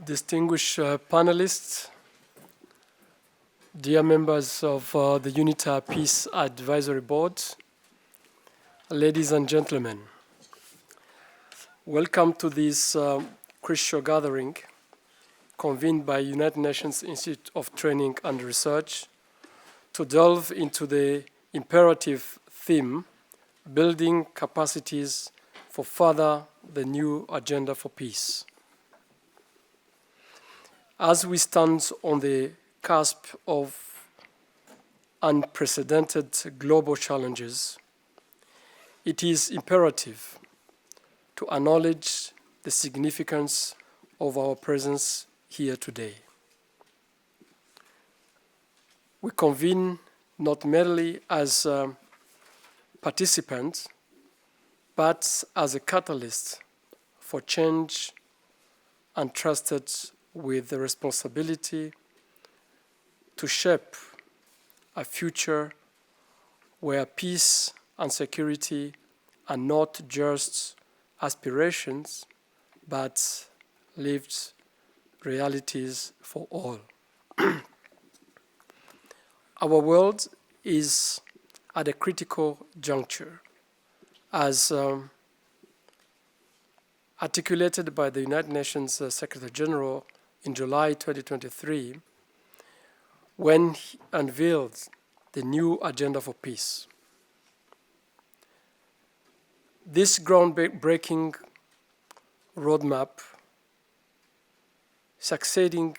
distinguished panelists, dear members of the UNITAR Peace Advisory Board, ladies and gentlemen, welcome to this crucial gathering convened by United Nations Institute of Training and Research to delve into the imperative theme, building capacities for further the new agenda for peace. As we stand on the cusp of unprecedented global challenges, it is imperative to acknowledge the significance of our presence here today. We convene not merely as participants, but as a catalyst for change entrusted with the responsibility to shape a future where peace and security are not just aspirations, but lived realities for all. Our world is at a critical juncture, as articulated by the United Nations Secretary General in July 2023, when he unveiled the new agenda for peace. This groundbreaking roadmap, succeeding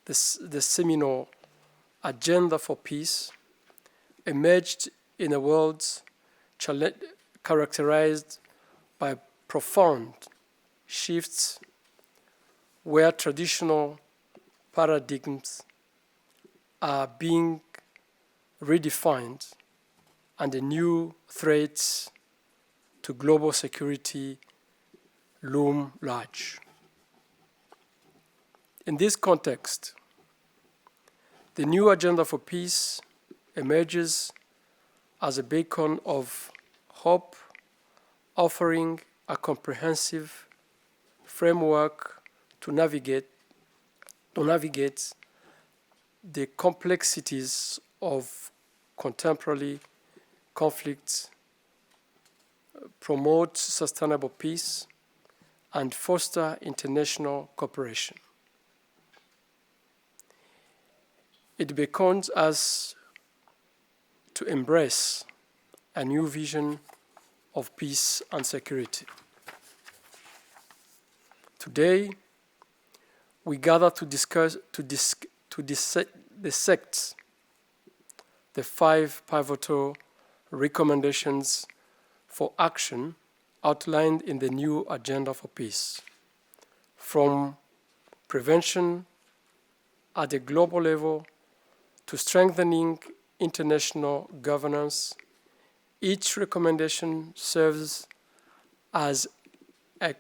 the seminal agenda for peace, emerged in a world characterized by profound shifts where traditional paradigms are being redefined and the new threats to global security loom large. In this context, the new agenda for peace emerges as a beacon of hope, offering a comprehensive framework to navigate the complexities of contemporary conflicts, promote sustainable peace, and foster international cooperation. It beckons us to embrace a new vision of peace and security. Today, we gather to dissect the 5 pivotal recommendations for action outlined in the new agenda for peace, from prevention at a global level to strengthening international governance. Each recommendation serves as a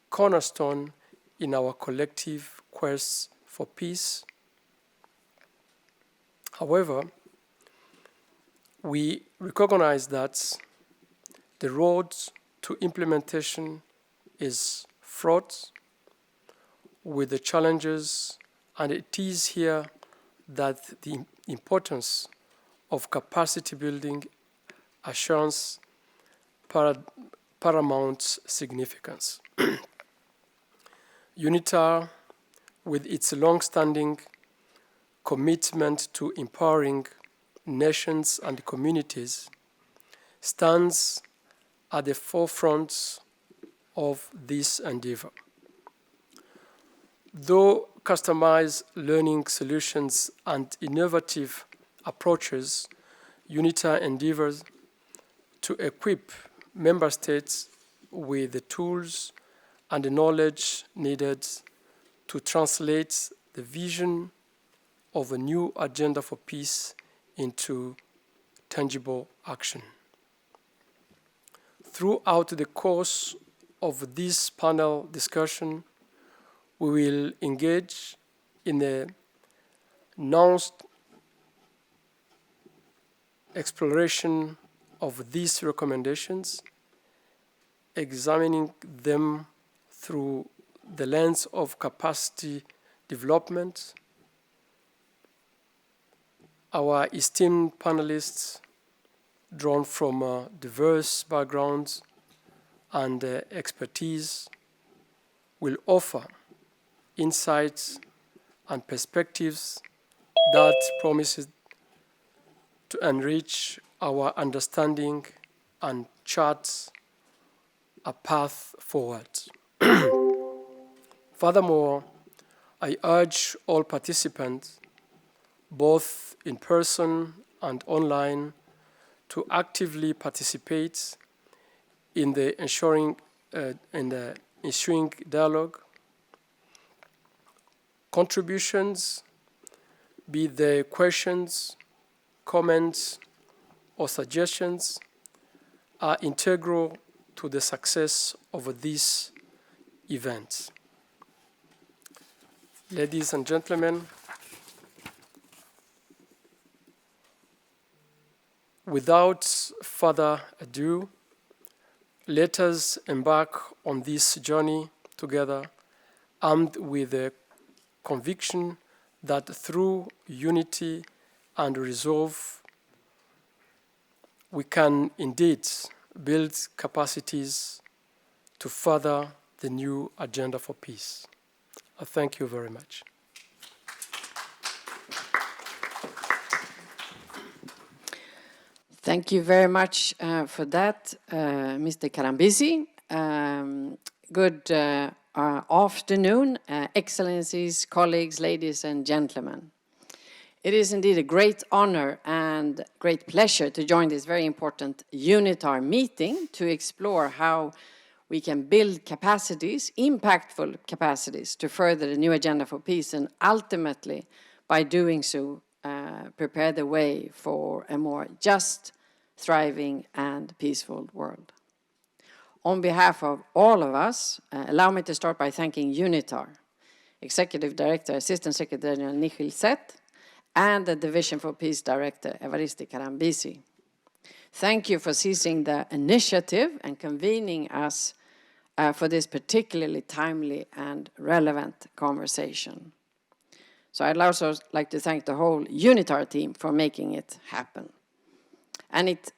cornerstone in our collective quest for peace. However, we recognize that the road to implementation is fraught with the challenges, and it is here that the importance of capacity building assurance paramount significance. UNITAR, with its long-standing commitment to empowering nations and communities, stands at the forefront of this endeavor. Though customized learning solutions and innovative approaches, UNITAR endeavors to equip member states with the tools and the knowledge needed to translate the vision of a new agenda for peace into tangible action. Throughout the course of this panel discussion, we will engage in a nuanced exploration of these recommendations, examining them through the lens of capacity development. Our esteemed panelists, drawn from diverse backgrounds and expertise, will offer insights and perspectives that promises to enrich our understanding and chart a path forward. Furthermore, I urge all participants, both in person and online, to actively participate in the ensuing dialogue. Contributions, be they questions, comments, or suggestions, are integral to the success of this event. Ladies and gentlemen, without further ado, let us embark on this journey together, armed with the conviction that through unity and resolve, we can indeed build capacities to further the new agenda for peace. I thank you very much. Thank you very much for that, Mr. Karambisi. Good afternoon, Excellencies, colleagues, ladies and gentlemen. It is indeed a great honor and great pleasure to join this very important UNITAR meeting to explore how we can build capacities, impactful capacities, to further the new agenda for peace, and ultimately, by doing so, prepare the way for a more just, thriving, and peaceful world. On behalf of all of us, allow me to start by thanking UNITAR, Executive Director, Assistant Secretary General Nikhil Seth, and the Division for Peace Director, Evaristi Karambisi. Thank you for seizing the initiative and convening us for this particularly timely and relevant conversation. So I'd also like to thank the whole UNITAR team for making it happen. And it's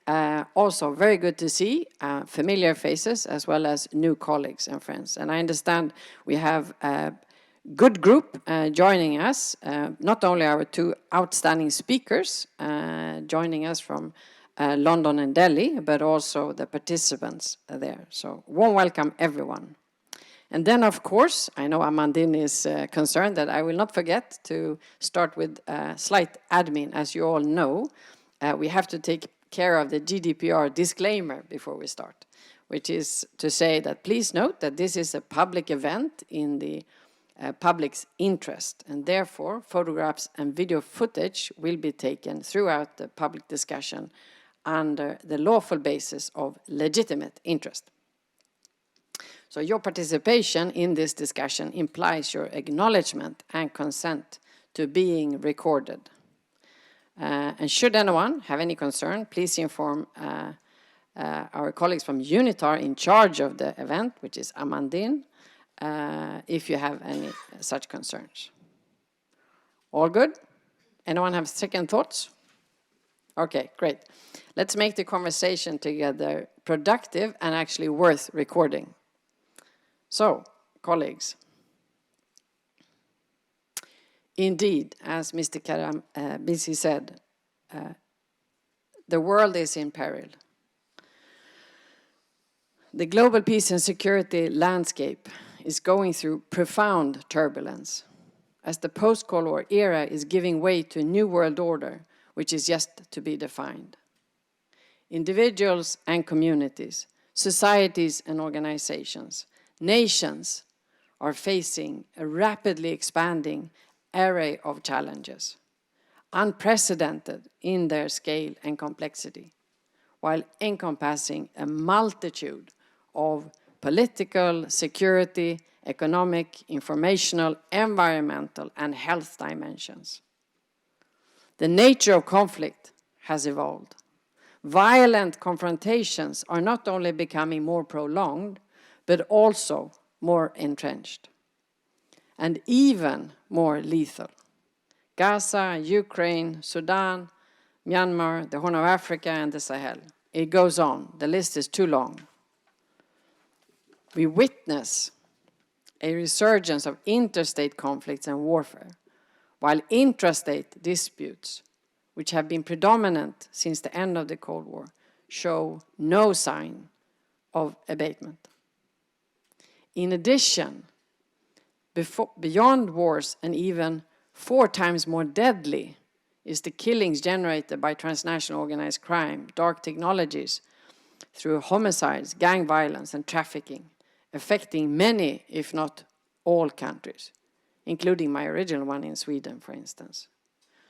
also very good to see familiar faces as well as new colleagues and friends. And I understand we have a good group joining us, not only our two outstanding speakers joining us from London and Delhi, but also the participants there. So warm welcome, everyone. And then, of course, I know Amandine is concerned that I will not forget to start with slight admin. As you all know, we have to take care of the GDPR disclaimer before we start, which is to say that please note that this is a public event in the public's interest, and therefore photographs and video footage will be taken throughout the public discussion under the lawful basis of legitimate interest. So your participation in this discussion implies your acknowledgement and consent to being recorded. And should anyone have any concern, please inform our colleagues from UNITAR in charge of the event, which is Amandine, if you have any such concerns. All good? Anyone have second thoughts? Okay, great. Let's make the conversation together productive and actually worth recording. So, colleagues, indeed, as Mr. Karambisi said, the world is in peril. The global peace and security landscape is going through profound turbulence as the post-Cold War era is giving way to a new world order, which is yet to be defined. Individuals and communities, societies and organizations, nations are facing a rapidly expanding array of challenges, unprecedented in their scale and complexity, while encompassing a multitude of political, security, economic, informational, environmental, and health dimensions. The nature of conflict has evolved. Violent confrontations are not only becoming more prolonged, but also more entrenched. and even more lethal. Gaza, Ukraine, Sudan, Myanmar, the Horn of Africa, and the Sahel. It goes on. The list is too long. We witness a resurgence of interstate conflicts and warfare, while intrastate disputes, which have been predominant since the end of the Cold War, show no sign of abatement. In addition, beyond wars and even 4 times more deadly is the killings generated by transnational organized crime, dark technologies, through homicides, gang violence, and trafficking, affecting many, if not all countries, including my original one in Sweden, for instance.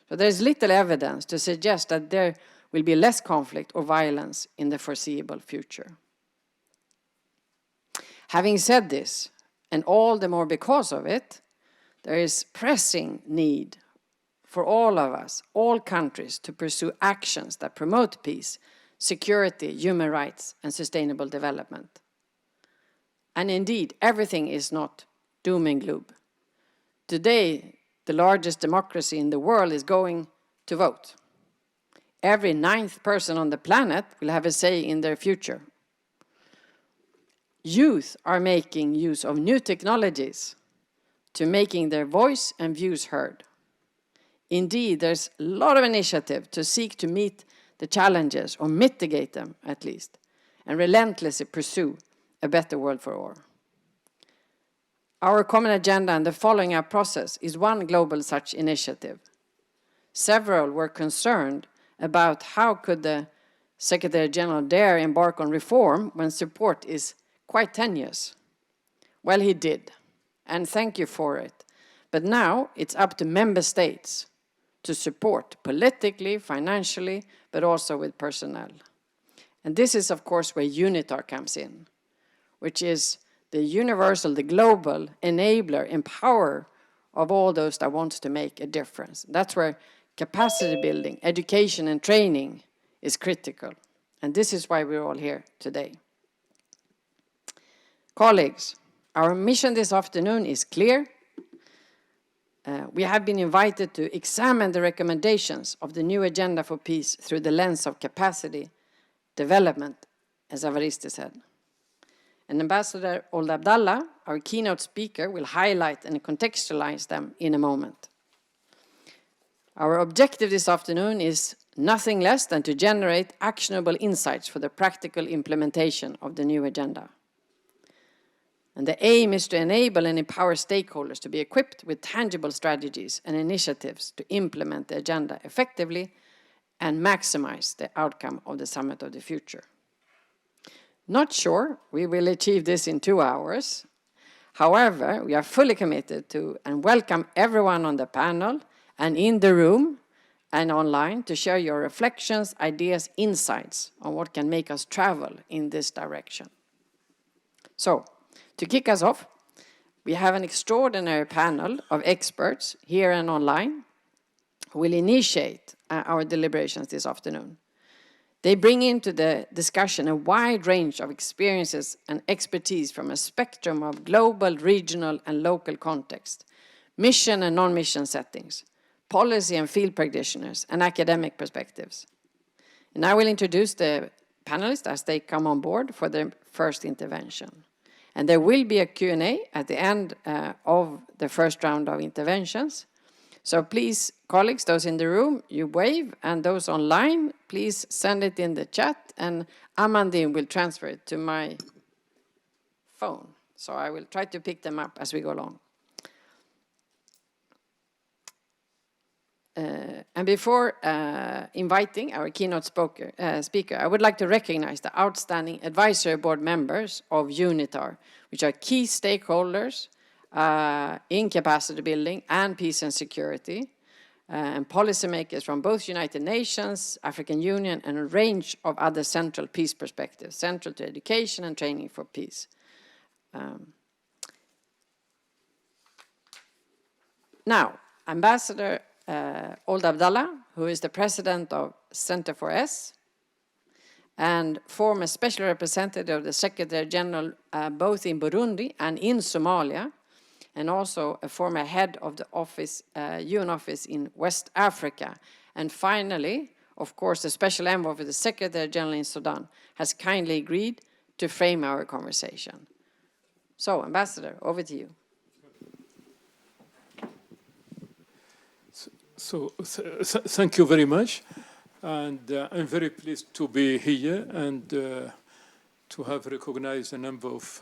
So there's little evidence to suggest that there will be less conflict or violence in the foreseeable future. Having said this, and all the more because of it, there is pressing need for all of us, all countries, to pursue actions that promote peace, security, human rights, and sustainable development. And indeed, everything is not doom and gloom. Today, the largest democracy in the world is going to vote. Every 9th person on the planet will have a say in their future. Youth are making use of new technologies to making their voice and views heard. Indeed, there's a lot of initiative to seek to meet the challenges, or mitigate them at least, and relentlessly pursue a better world for all. Our common agenda and the following up process is one global such initiative. Several were concerned about how could the Secretary General dare embark on reform when support is quite tenuous. Well, he did, and thank you for it. But now it's up to member states to support politically, financially, but also with personnel. And this is, of course, where UNITAR comes in, which is the universal, the global enabler, empower of all those that want to make a difference. That's where capacity building, education, and training is critical. And this is why we're all here today. Colleagues, our mission this afternoon is clear. We have been invited to examine the recommendations of the new Agenda for Peace through the lens of capacity development, as Avaristi said. And Ambassador Old Abdallah, our keynote speaker, will highlight and contextualize them in a moment. Our objective this afternoon is nothing less than to generate actionable insights for the practical implementation of the new agenda. And the aim is to enable and empower stakeholders to be equipped with tangible strategies and initiatives to implement the agenda effectively and maximize the outcome of the Summit of the Future. Not sure we will achieve this in 2 hours. However, we are fully committed to and welcome everyone on the panel and in the room and online to share your reflections, ideas, insights on what can make us travel in this direction. So, to kick us off, we have an extraordinary panel of experts here and online who will initiate our deliberations this afternoon. They bring into the discussion a wide range of experiences and expertise from a spectrum of global, regional, and local context, mission and non-mission settings, policy and field practitioners, and academic perspectives. And I will introduce the panelists as they come on board for their first intervention. And there will be a Q&A at the end of the first round of interventions. So please, colleagues, those in the room, you wave, and those online, please send it in the chat, and Amandine will transfer it to my phone. So I will try to pick them up as we go along. And before inviting our keynote speaker, I would like to recognize the outstanding advisory board members of UNITAR, which are key stakeholders in capacity building and peace and security, and policymakers from both United Nations, African Union, and a range of other central peace perspectives, central to education and training for peace. Now, Ambassador Old Abdallah, who is the president of Center for S and former special representative of the Secretary General both in Burundi and in Somalia, and also a former head of the office, UN office in West Africa. And finally, of course, the Special Envoy for the Secretary General in Sudan has kindly agreed to frame our conversation. So, Ambassador, over to you. Thank you very much. And I'm very pleased to be here and to have recognized a number of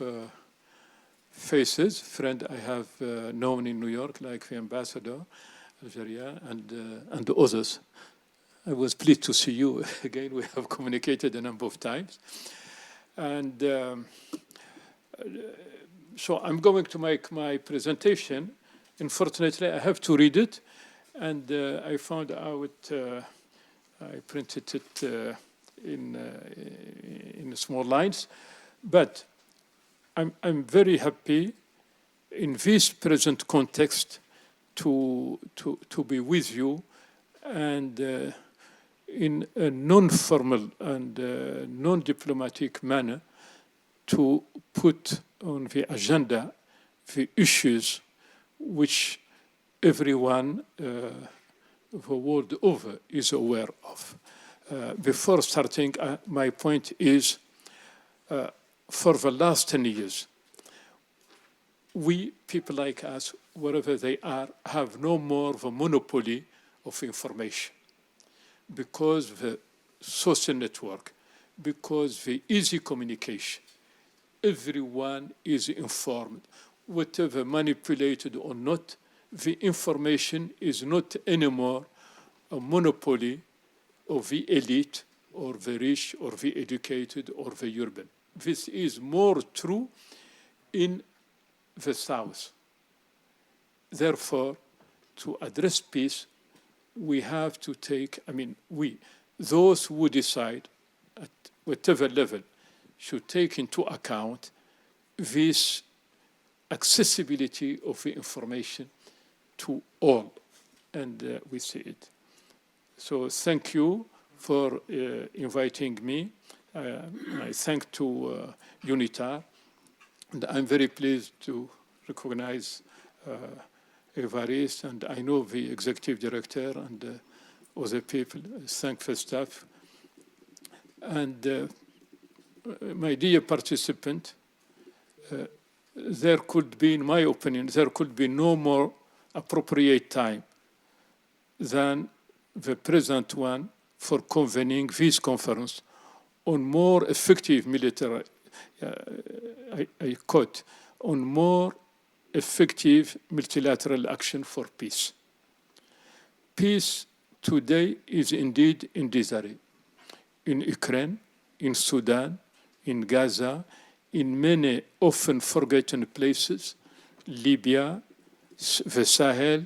faces, friends I have known in New York, like the ambassador, Algeria, and others. I was pleased to see you again. We have communicated a number of times. And so I'm going to make my presentation. Unfortunately, I have to read it. And I found out, I printed it in small lines. But I'm very happy in this present context to be with you and in a non-formal and non-diplomatic manner to put on the agenda the issues which everyone the world over is aware of. Before starting, my point is, for the last 10 years, we, people like us, wherever they are, have no more the monopoly of information because the social network, because the easy communication, everyone is informed, whatever manipulated or not. The information is not anymore a monopoly of the elite or the rich or the educated or the urban. This is more true in the South. Therefore, to address peace, we have to take, those who decide at whatever level should take into account this accessibility of the information to all, and we see it. So thank you for inviting me. I thank to UNITAR, and I'm very pleased to recognize Evariste, and I know the executive director and other people. Thank the staff. And my dear participant, there could be, in my opinion, there could be no more appropriate time than the present one for convening this conference on more effective military, I quote, on more effective multilateral action for peace. Peace today is indeed in disarray. In Ukraine, in Sudan, in Gaza, in many often forgotten places, Libya, the Sahel,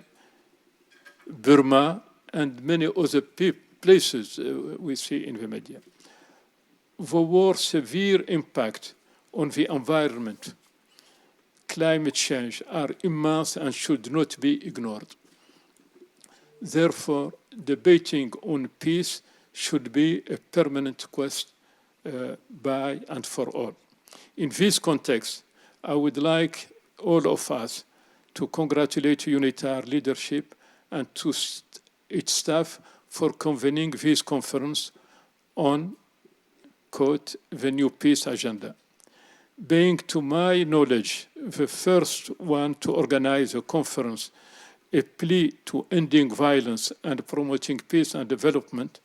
Burma, and many other places we see in the media. The war's severe impact on the environment, climate change are immense and should not be ignored. Therefore, debating on peace should be a permanent quest by and for all. In this context, I would like all of us to congratulate UNITAR leadership and to its staff for convening this conference on, quote, the new peace agenda. Being, to my knowledge, the first one to organize a conference, a plea to ending violence and promoting peace and development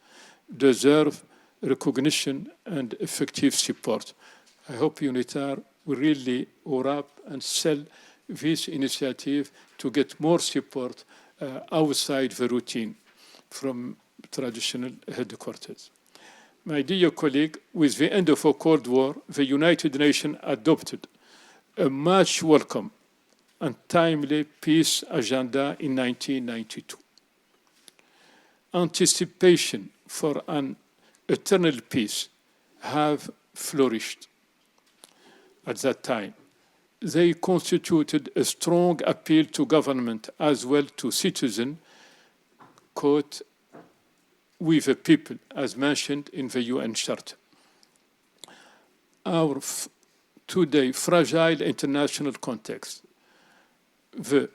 deserve recognition and effective support. I hope UNITAR will really oar up and sell this initiative to get more support outside the routine from traditional headquarters. My dear colleague, with the end of the Cold War, the United Nations adopted a much welcome and timely peace agenda in 1992. Anticipation for an eternal peace have flourished at that time. They constituted a strong appeal to government as well to citizens, quote, with the people, as mentioned in the UN Charter. Our today fragile international context the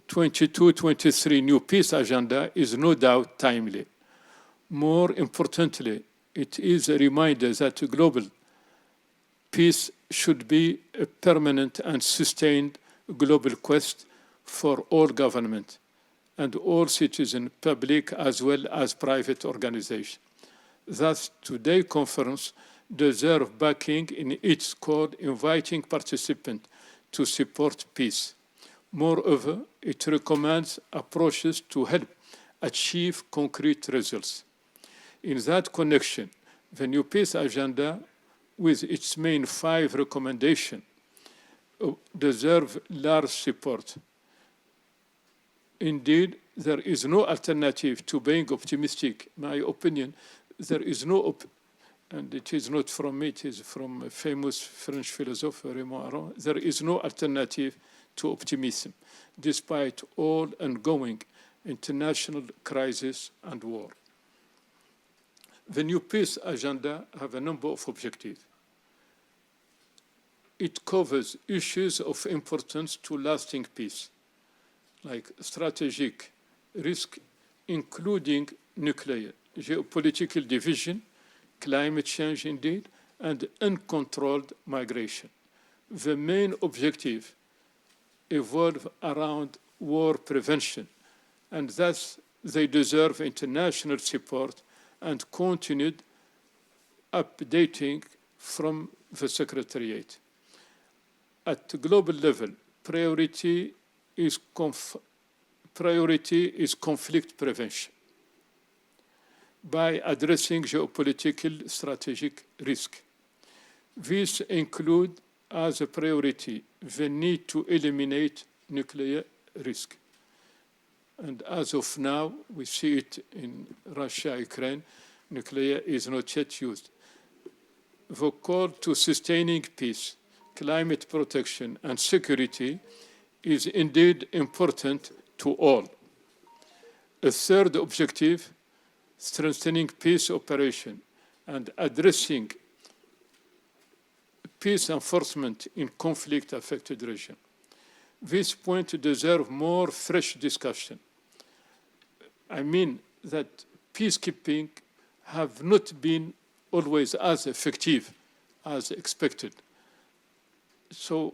22-23 new peace agenda is no doubt timely. More importantly, it is a reminder that global peace should be a permanent and sustained global quest for all governments and all citizens, public as well as private organizations. Thus, today's conference deserves backing in its call, inviting participants to support peace. Moreover, it recommends approaches to help achieve concrete results. In that connection, the new peace agenda, with its main 5 recommendations, deserve large support. Indeed, there is no alternative to being optimistic. My opinion, there is no, and it is not from me, it is from a famous French philosopher, Raymond Aron, there is no alternative to optimism, despite all ongoing international crisis and war. The new peace agenda has a number of objectives. It covers issues of importance to lasting peace, like strategic risk, including nuclear, geopolitical division, climate change indeed, and uncontrolled migration. The main objective evolve around war prevention, and thus they deserve international support and continued updating from the Secretariat. At the global level, priority is conflict prevention by addressing geopolitical strategic risk. These include, as a priority, the need to eliminate nuclear risk. And as of now, we see it in Russia, Ukraine, nuclear is not yet used. The call to sustaining peace, climate protection, and security is indeed important to all. A third objective, strengthening peace operation and addressing peace enforcement in conflict-affected regions. This point deserves more fresh discussion. I mean that peacekeeping have not been always as effective as expected. So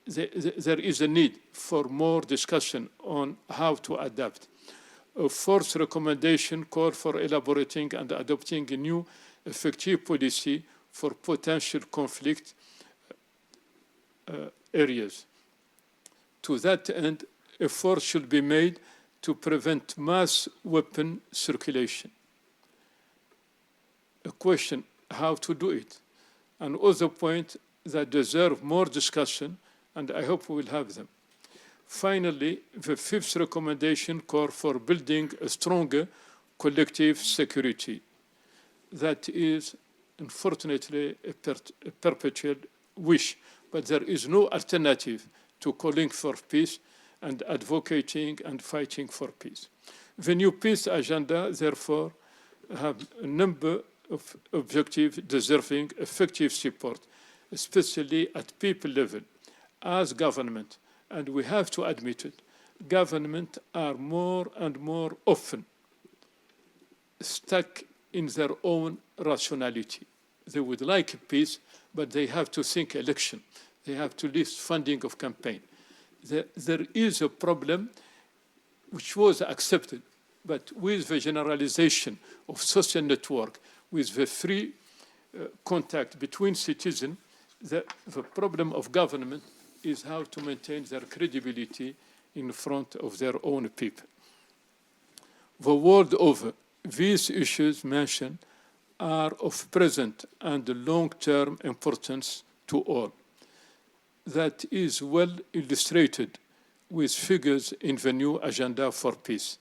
there is a need for more discussion on how to adapt. A fourth recommendation called for elaborating and adopting a new effective policy for potential conflict areas. To that end, efforts should be made to prevent mass weapon circulation. A question, how to do it? And other points that deserve more discussion, and I hope we will have them. Finally, the fifth recommendation called for building a stronger collective security. That is, unfortunately, a perpetual wish, but there is no alternative to calling for peace and advocating and fighting for peace. The new peace agenda, therefore, have a number of objectives deserving effective support, especially at people level, as government. And we have to admit it, governments are more and more often stuck in their own rationality. They would like peace, but they have to think election. They have to list funding of campaign. There is a problem which was accepted, but with the generalization of social network, with the free contact between citizens, the problem of government is how to maintain their credibility in front of their own people. The world over, these issues mentioned are of present and long-term importance to all. That is well illustrated with figures in the new agenda for peace.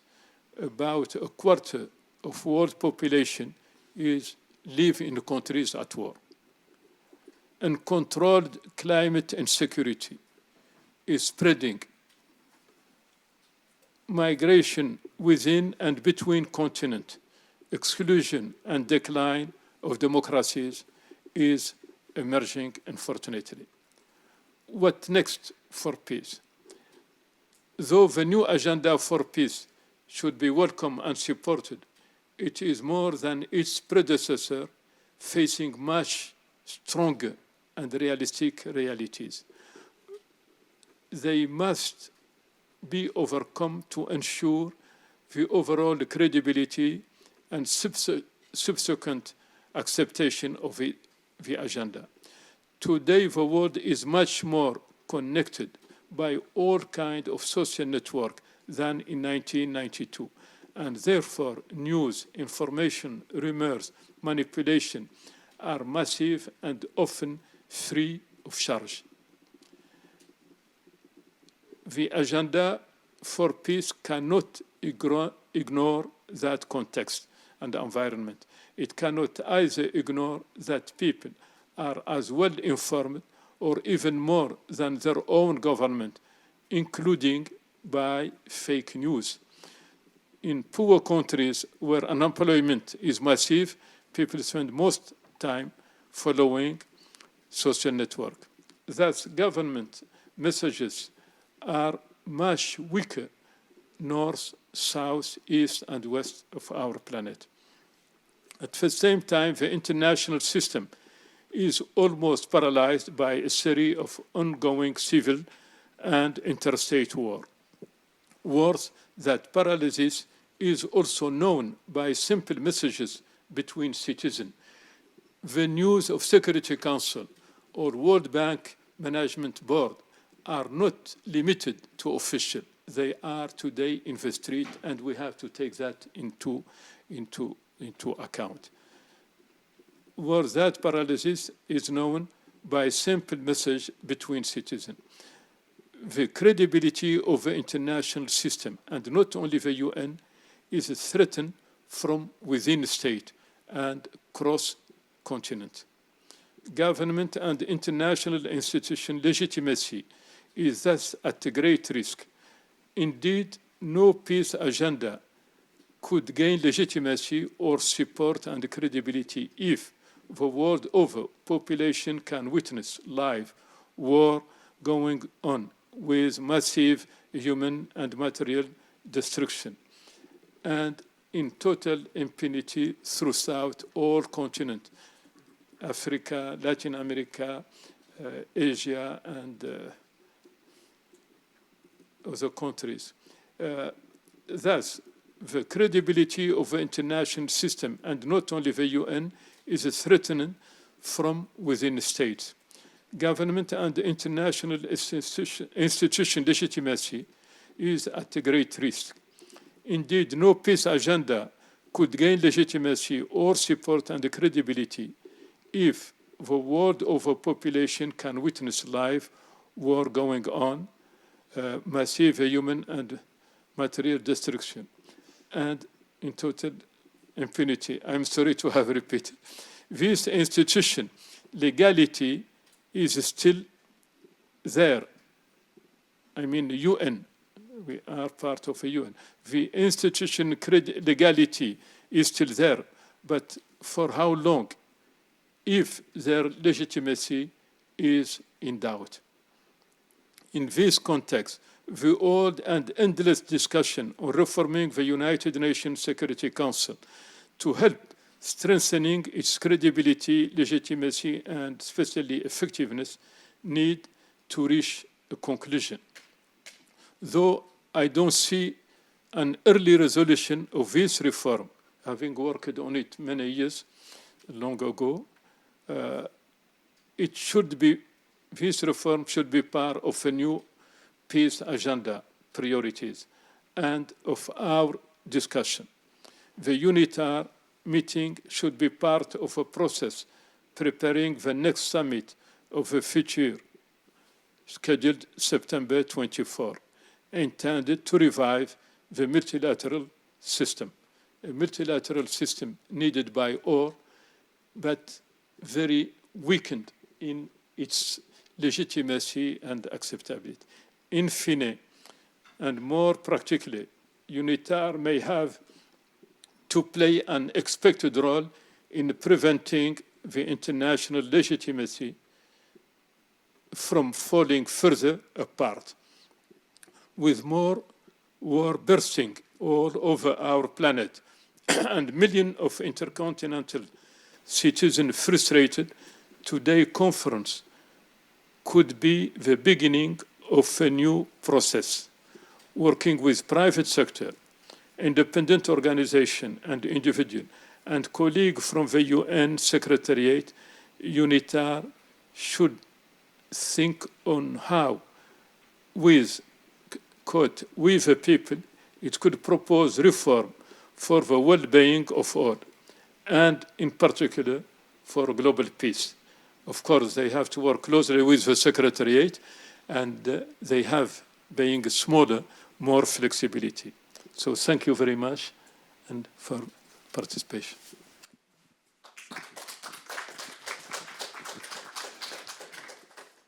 About a quarter of world population live in countries at war. Uncontrolled climate insecurity is spreading. Migration within and between continents, exclusion and decline of democracies is emerging, unfortunately. What next for peace? though the new agenda for peace should be welcome and supported, it is more than its predecessor, facing much stronger and realistic realities. They must be overcome to ensure the overall credibility and subsequent acceptation of the agenda. Today, the world is much more connected by all kinds of social networks than in 1992. And therefore, news, information, rumors, manipulation are massive and often free of charge. The agenda for peace cannot ignore that context and environment. It cannot either ignore that people are as well informed or even more than their own government, including by fake news. In poor countries where unemployment is massive, people spend most time following social network. Thus, government messages are much weaker north, south, east, and west of our planet. At the same time, the international system is almost paralyzed by a series of ongoing civil and interstate wars. That paralysis is also known by simple messages between citizens. The news of Security Council or World Bank Management Board are not limited to official. They are today in the street, and we have to take that into account. Where that paralysis is known by simple message between citizens. The credibility of the international system, and not only the UN, is threatened from within the state and cross-continent. Government and international institution legitimacy is thus at a great risk. Indeed, no peace agenda could gain legitimacy or support and credibility if the world over population can witness live war going on with massive human and material destruction and in total impunity throughout all continents, Africa, Latin America, Asia, and other countries. Thus, the credibility of the international system, and not only the UN, is threatened from within the states. Government and international institution legitimacy is at a great risk. Indeed, no peace agenda could gain legitimacy or support and credibility if the world overpopulation can witness live war going on, massive human and material destruction, and in total impunity. I'm sorry to have repeated. This institution, legality, is still there. I mean, the UN, we are part of the UN. The institution legality is still there, but for how long? If their legitimacy is in doubt. In this context, the old and endless discussion on reforming the United Nations Security Council to help strengthening its credibility, legitimacy, and especially effectiveness need to reach a conclusion. Though I don't see an early resolution of this reform, having worked on it many years long ago, this reform should be part of a new peace agenda priorities and of our discussion. The UNITAR meeting should be part of a process preparing the next summit of the future, scheduled September 24, intended to revive the multilateral system, a multilateral system needed by all, but very weakened in its legitimacy and acceptability. In fine, and more practically, UNITAR may have to play an expected role in preventing the international legitimacy from falling further apart. with more war bursting all over our planet and millions of intercontinental citizens frustrated, today's conference could be the beginning of a new process, working with private sector, independent organization and individual, and colleagues from the UN Secretariat, UNITAR, should think on how, with, quote, with the people, it could propose reform for the well-being of all, and in particular for global peace. Of course, they have to work closely with the Secretariat, and they have, being smaller, more flexibility. So thank you very much and for participation.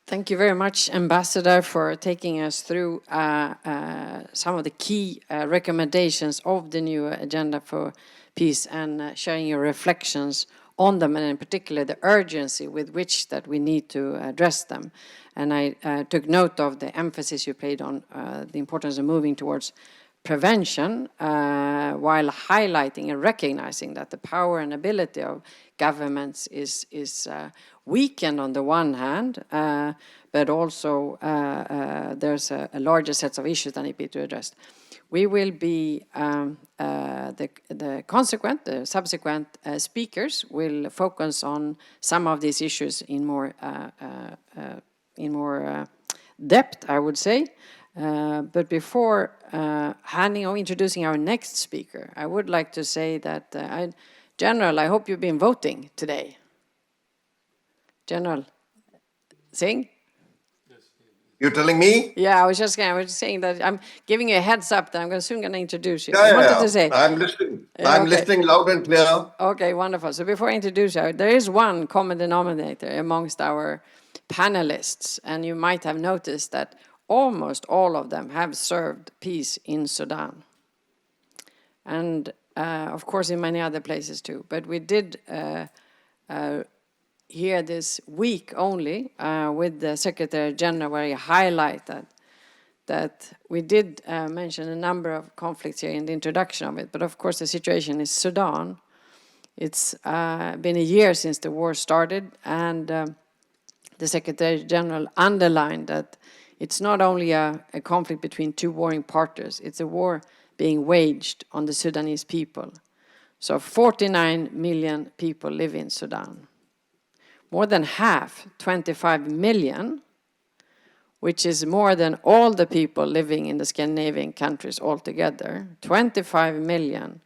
Thank you very much, Ambassador, for taking us through some of the key recommendations of the new agenda for peace and sharing your reflections on them, and in particular the urgency with which that we need to address them. And I took note of the emphasis you played on the importance of moving towards prevention, while highlighting and recognizing that the power and ability of governments is weakened on the one hand, but also there's a larger set of issues that need to be addressed. We will be, the subsequent speakers will focus on some of these issues in more depth, I would say. But before introducing our next speaker, I would like to say that, General, I hope you've been voting today. General Singh? You're telling me? Yeah, I was saying that I'm giving you a heads up that I'm soon going to introduce you. Yeah, I wanted to say. I'm listening. Yeah, I'm okay. listening loud and clear. Okay, wonderful. So before I introduce you, there is one common denominator amongst our panelists, and you might have noticed that almost all of them have served peace in Sudan. And of course in many other places too. But we did here this week only with the Secretary General, where he highlighted that we did mention a number of conflicts here in the introduction of it, but of course the situation in Sudan, it's been a year since the war started, and the Secretary General underlined that it's not only a conflict between two warring parties, it's a war being waged on the Sudanese people. So 49 million people live in Sudan. More than half, 25 million, which is more than all the people living in the Scandinavian countries altogether. 25 million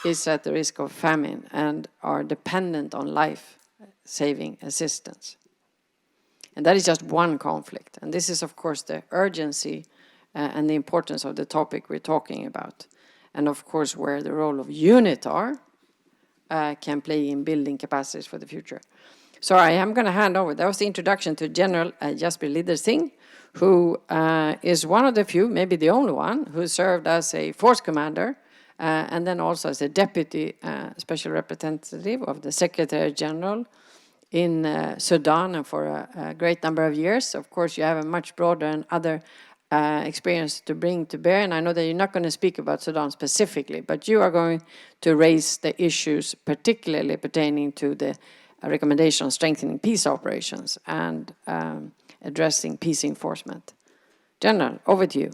is at the risk of famine and are dependent on life-saving assistance. And that is just one conflict. And this is, of course, the urgency and the importance of the topic we're talking about. And, of course, where the role of UNITAR can play in building capacities for the future. So I am going to hand over. That was the introduction to General Jaspreet Singh, who is one of the few, maybe the only one, who served as a force commander and then also as a deputy special representative of the Secretary General in Sudan and for a great number of years. Of course, you have a much broader and other experience to bring to bear, and I know that you're not going to speak about Sudan specifically, but you are going to raise the issues particularly pertaining to the recommendation on strengthening peace operations and addressing peace enforcement. General, over to you.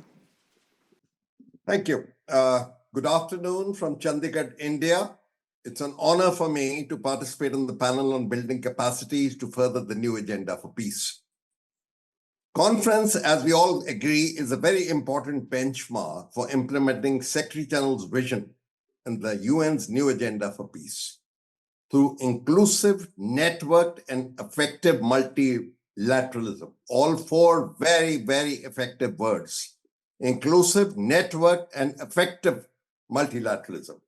Thank you. Good afternoon from Chandigarh, India. It's an honor for me to participate in the panel on building capacities to further the new agenda for peace. Conference, as we all agree, is a very important benchmark for implementing Secretary General's vision and the UN's new agenda for peace through inclusive, networked, and effective multilateralism. All four very, very effective words: inclusive, networked, and effective multilateralism.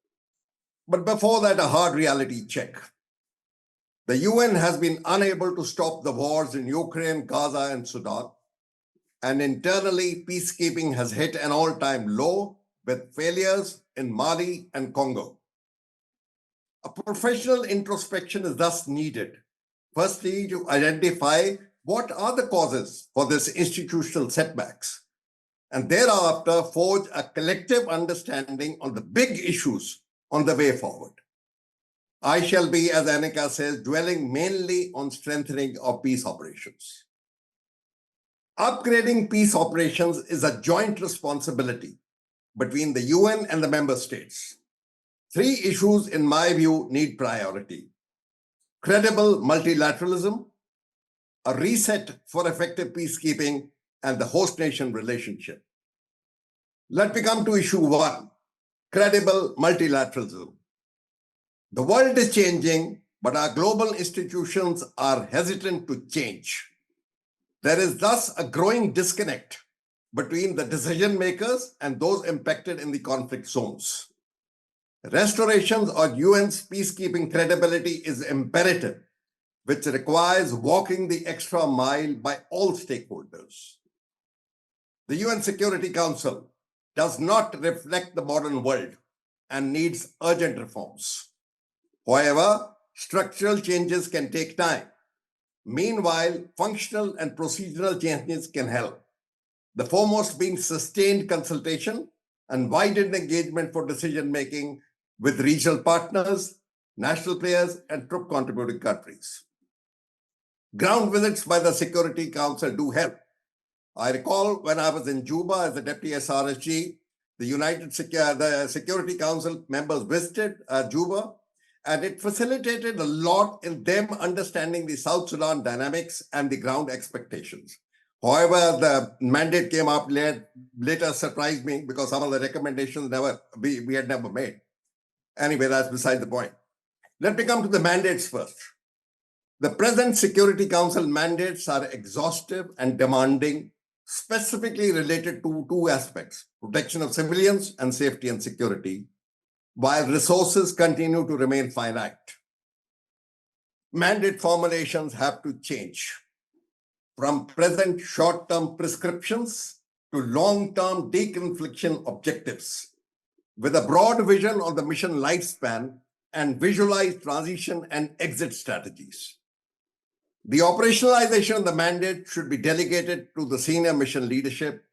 But before that, a hard reality check. The UN has been unable to stop the wars in Ukraine, Gaza, and Sudan. And internally, peacekeeping has hit an all-time low with failures in Mali and Congo. A professional introspection is thus needed. Firstly, to identify what are the causes for this institutional setbacks and thereafter forge a collective understanding on the big issues on the way forward. I shall be, as Annika says, dwelling mainly on strengthening of peace operations. Upgrading peace operations is a joint responsibility between the UN and the member states. Three issues, in my view, need priority: credible multilateralism, a reset for effective peacekeeping, and the host nation relationship. Let me come to issue one: credible multilateralism. The world is changing, but our global institutions are hesitant to change. There is thus a growing disconnect between the decision makers and those impacted in the conflict zones. Restoration of UN's peacekeeping credibility is imperative, which requires walking the extra mile by all stakeholders. The UN Security Council does not reflect the modern world and needs urgent reforms. However, structural changes can take time. Meanwhile, functional and procedural changes can help, the foremost being sustained consultation and widened engagement for decision-making with regional partners, national players, and troop contributing countries. Ground visits by the Security Council do help. I recall when I was in Juba as the Deputy SRSG, the Security Council members visited Juba, and it facilitated a lot in them understanding the South Sudan dynamics and the ground expectations. However, the mandate came up later surprised me because some of the recommendations we had never made. Anyway, that's beside the point. Let me come to the mandates first. The present Security Council mandates are exhaustive and demanding, specifically related to two aspects: protection of civilians and safety and security, while resources continue to remain finite. Mandate formulations have to change from present short-term prescriptions to long-term deconfliction objectives, with a broad vision of the mission lifespan and visualized transition and exit strategies. The operationalization of the mandate should be delegated to the senior mission leadership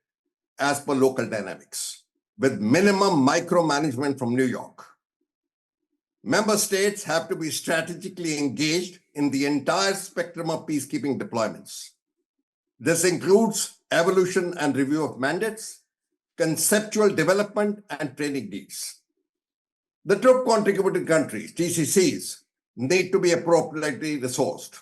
as per local dynamics, with minimum micromanagement from New York. Member states have to be strategically engaged in the entire spectrum of peacekeeping deployments. This includes evolution and review of mandates, conceptual development, and training needs. The troop contributing countries, TCCs, need to be appropriately resourced.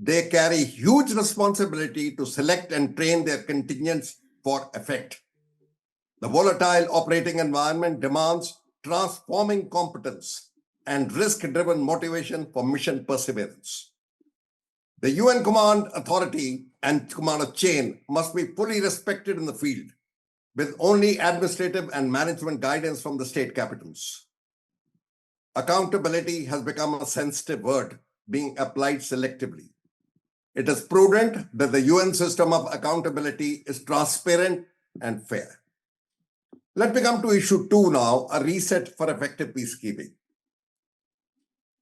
They carry huge responsibility to select and train their contingents for effect. The volatile operating environment demands transforming competence and risk-driven motivation for mission perseverance. The UN command authority and commander chain must be fully respected in the field, with only administrative and management guidance from the state capitals. Accountability has become a sensitive word, being applied selectively. It is prudent that the UN system of accountability is transparent and fair. Let me come to issue two now, a reset for effective peacekeeping.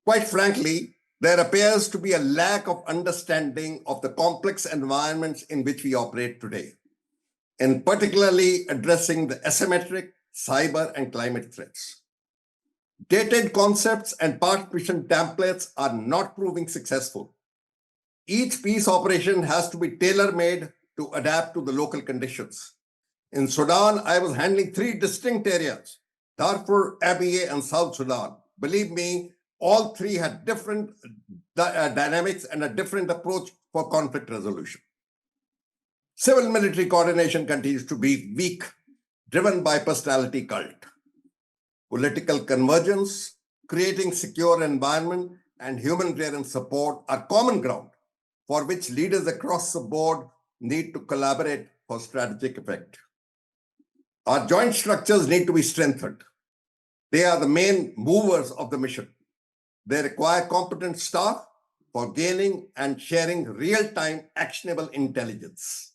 Quite frankly, there appears to be a lack of understanding of the complex environments in which we operate today, in particularly addressing the asymmetric, cyber, and climate threats. Dated concepts and past mission templates are not proving successful. Each peace operation has to be tailor-made to adapt to the local conditions. In Sudan, I was handling three distinct areas: Darfur, Abyei, and South Sudan. Believe me, all three had different dynamics and a different approach for conflict resolution. Civil-military coordination continues to be weak, driven by personality cult. Political convergence, creating secure environment, and humanitarian support are common ground for which leaders across the board need to collaborate for strategic effect. Our joint structures need to be strengthened. They are the main movers of the mission. They require competent staff for gaining and sharing real-time actionable intelligence.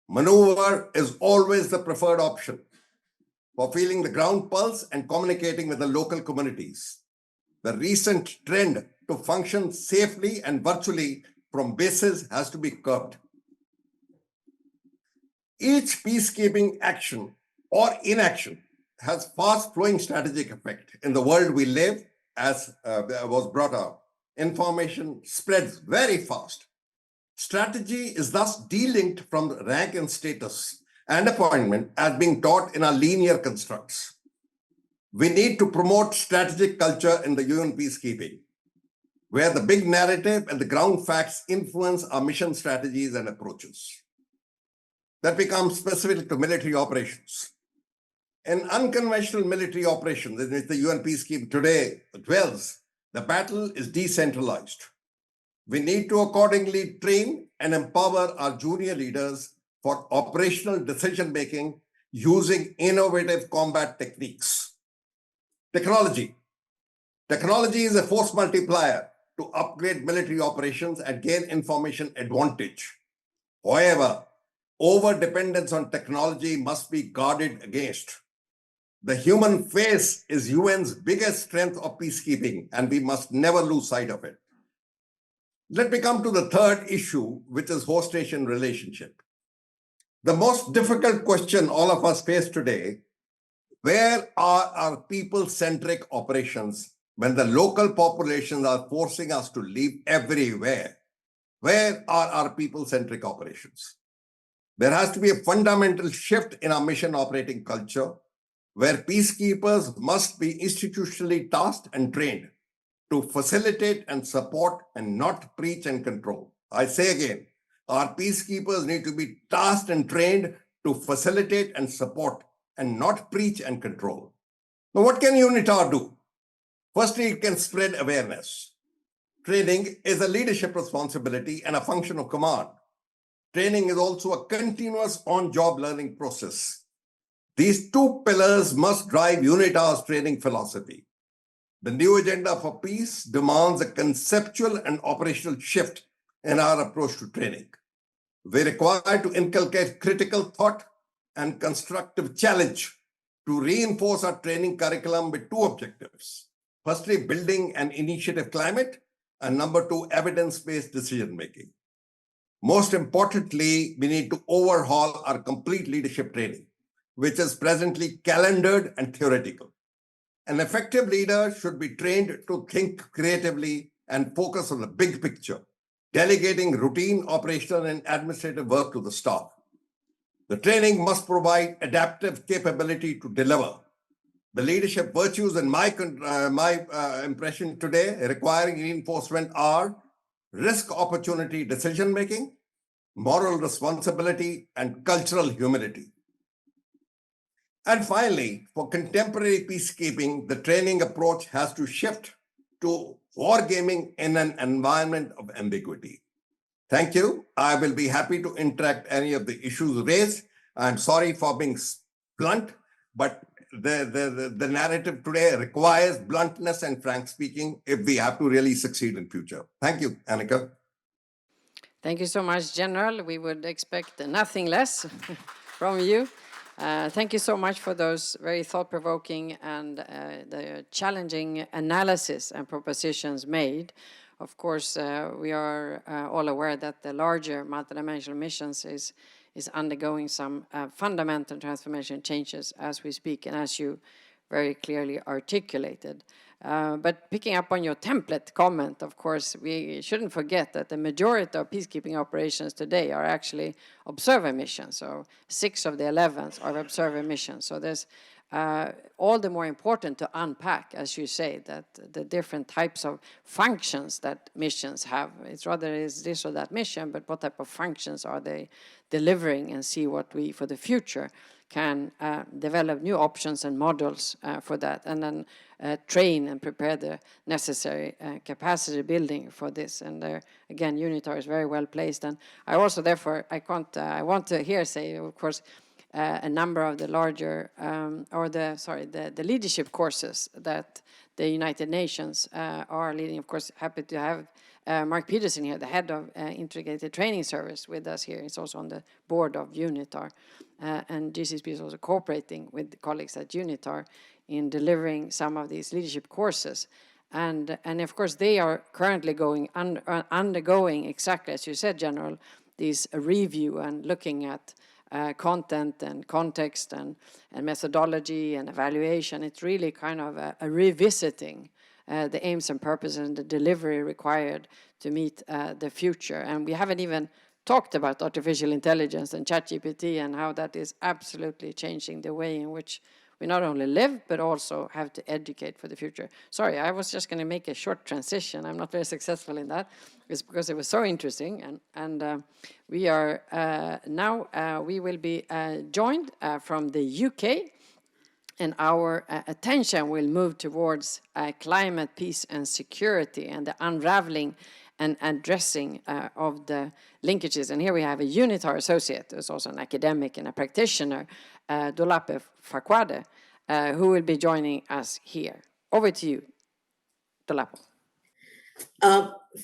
Maneuver is always the preferred option for feeling the ground pulse and communicating with the local communities. The recent trend to function safely and virtually from bases has to be curbed. Each peacekeeping action or inaction has fast-flowing strategic effect. In the world we live, as was brought up, information spreads very fast. Strategy is thus delinked from rank and status and appointment as being taught in our linear constructs. We need to promote strategic culture in the UN peacekeeping, where the big narrative and the ground facts influence our mission strategies and approaches. That becomes specific to military operations. In unconventional military operations in which the UN peacekeeping today dwells, the battle is decentralized. We need to accordingly train and empower our junior leaders for operational decision-making using innovative combat techniques. Technology. Technology is a force multiplier to upgrade military operations and gain information advantage. However, over-dependence on technology must be guarded against. The human face is UN's biggest strength of peacekeeping, and we must never lose sight of it. Let me come to the third issue, which is host-nation relationship. The most difficult question all of us face today: where are our people-centric operations when the local populations are forcing us to leave everywhere? Where are our people-centric operations? There has to be a fundamental shift in our mission operating culture, where peacekeepers must be institutionally tasked and trained to facilitate and support and not preach and control. I say again, our peacekeepers need to be tasked and trained to facilitate and support and not preach and control. Now, what can UNITAR do? Firstly, it can spread awareness. Training is a leadership responsibility and a function of command. Training is also a continuous on-job learning process. These two pillars must drive UNITAR's training philosophy. The new agenda for peace demands a conceptual and operational shift in our approach to training. We require to inculcate critical thought and constructive challenge to reinforce our training curriculum with two objectives. Firstly, building an initiative climate, and number two, evidence-based decision-making. Most importantly, we need to overhaul our complete leadership training, which is presently calendared and theoretical. An effective leader should be trained to think creatively and focus on the big picture, delegating routine operational and administrative work to the staff. The training must provide adaptive capability to deliver. The leadership virtues, in my impression today, requiring reinforcement are risk opportunity decision-making, moral responsibility, and cultural humility. And finally, for contemporary peacekeeping, the training approach has to shift to wargaming in an environment of ambiguity. Thank you. I will be happy to interact any of the issues raised. I'm sorry for being blunt, but the narrative today requires bluntness and frank speaking if we have to really succeed in future. Thank you, Annika. Thank you so much, General. We would expect nothing less from you. Thank you so much for those very thought-provoking and the challenging analysis and propositions made. Of course, we are all aware that the larger multidimensional missions is undergoing some fundamental transformation changes as we speak, and as you very clearly articulated. But picking up on your template comment, of course, we shouldn't forget that the majority of peacekeeping operations today are actually observer missions. So 6 of the 11 are observer missions. So there's all the more important to unpack, as you say, that the different types of functions that missions have. It's rather is this or that mission, but what type of functions are they delivering, and see what we, for the future, can develop new options and models for that, and then train and prepare the necessary capacity building for this. And again, UNITAR is very well placed. And I also, therefore, I want to here say, of course, a number of the larger, the leadership courses that the United Nations are leading. Of course, happy to have Mark Peterson here, the head of Integrated Training Service, with us here. He's also on the board of UNITAR. And GCSP is also cooperating with colleagues at UNITAR in delivering some of these leadership courses. And of course, they are currently undergoing, exactly as you said, General, this review and looking at content and context and methodology and evaluation. It's really kind of a revisiting the aims and purposes and the delivery required to meet the future. And we haven't even talked about artificial intelligence and ChatGPT and how that is absolutely changing the way in which we not only live, but also have to educate for the future. Sorry, I was just going to make a short transition. I'm not very successful in that. It's because it was so interesting. And we are now, we will be joined from the UK, and our attention will move towards climate, peace, and security, and the unraveling and addressing of the linkages. And here we have a UNITAR associate, who's also an academic and a practitioner, Dolape Fakwade, who will be joining us here. Over to you, Dolape.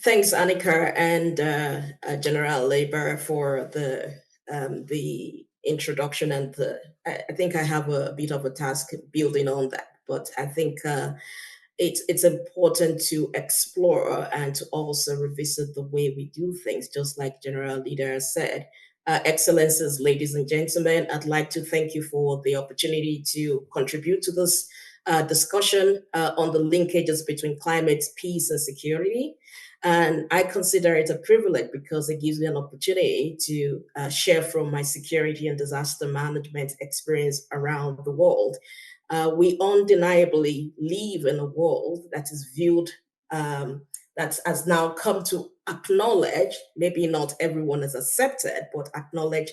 Thanks, Annika and General Labour for the introduction, and I think I have a bit of a task building on that, but I think it's important to explore and to also revisit the way we do things, just like General Leader said. Excellencies, ladies and gentlemen, I'd like to thank you for the opportunity to contribute to this discussion on the linkages between climate, peace, and security. And I consider it a privilege because it gives me an opportunity to share from my security and disaster management experience around the world. We undeniably live in a world that is viewed, that has now come to acknowledge, maybe not everyone has accepted, but acknowledge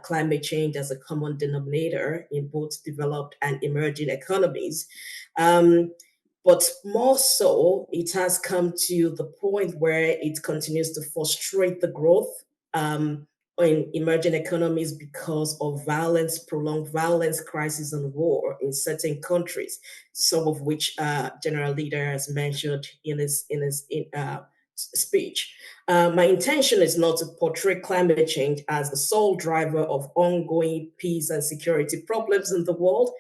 climate change as a common denominator in both developed and emerging economies. But more so, it has come to the point where it continues to frustrate the growth in emerging economies because of violence, prolonged violence, crisis, and war in certain countries, some of which General Leader has mentioned in his speech. My intention is not to portray climate change as the sole driver of ongoing peace and security problems in the world,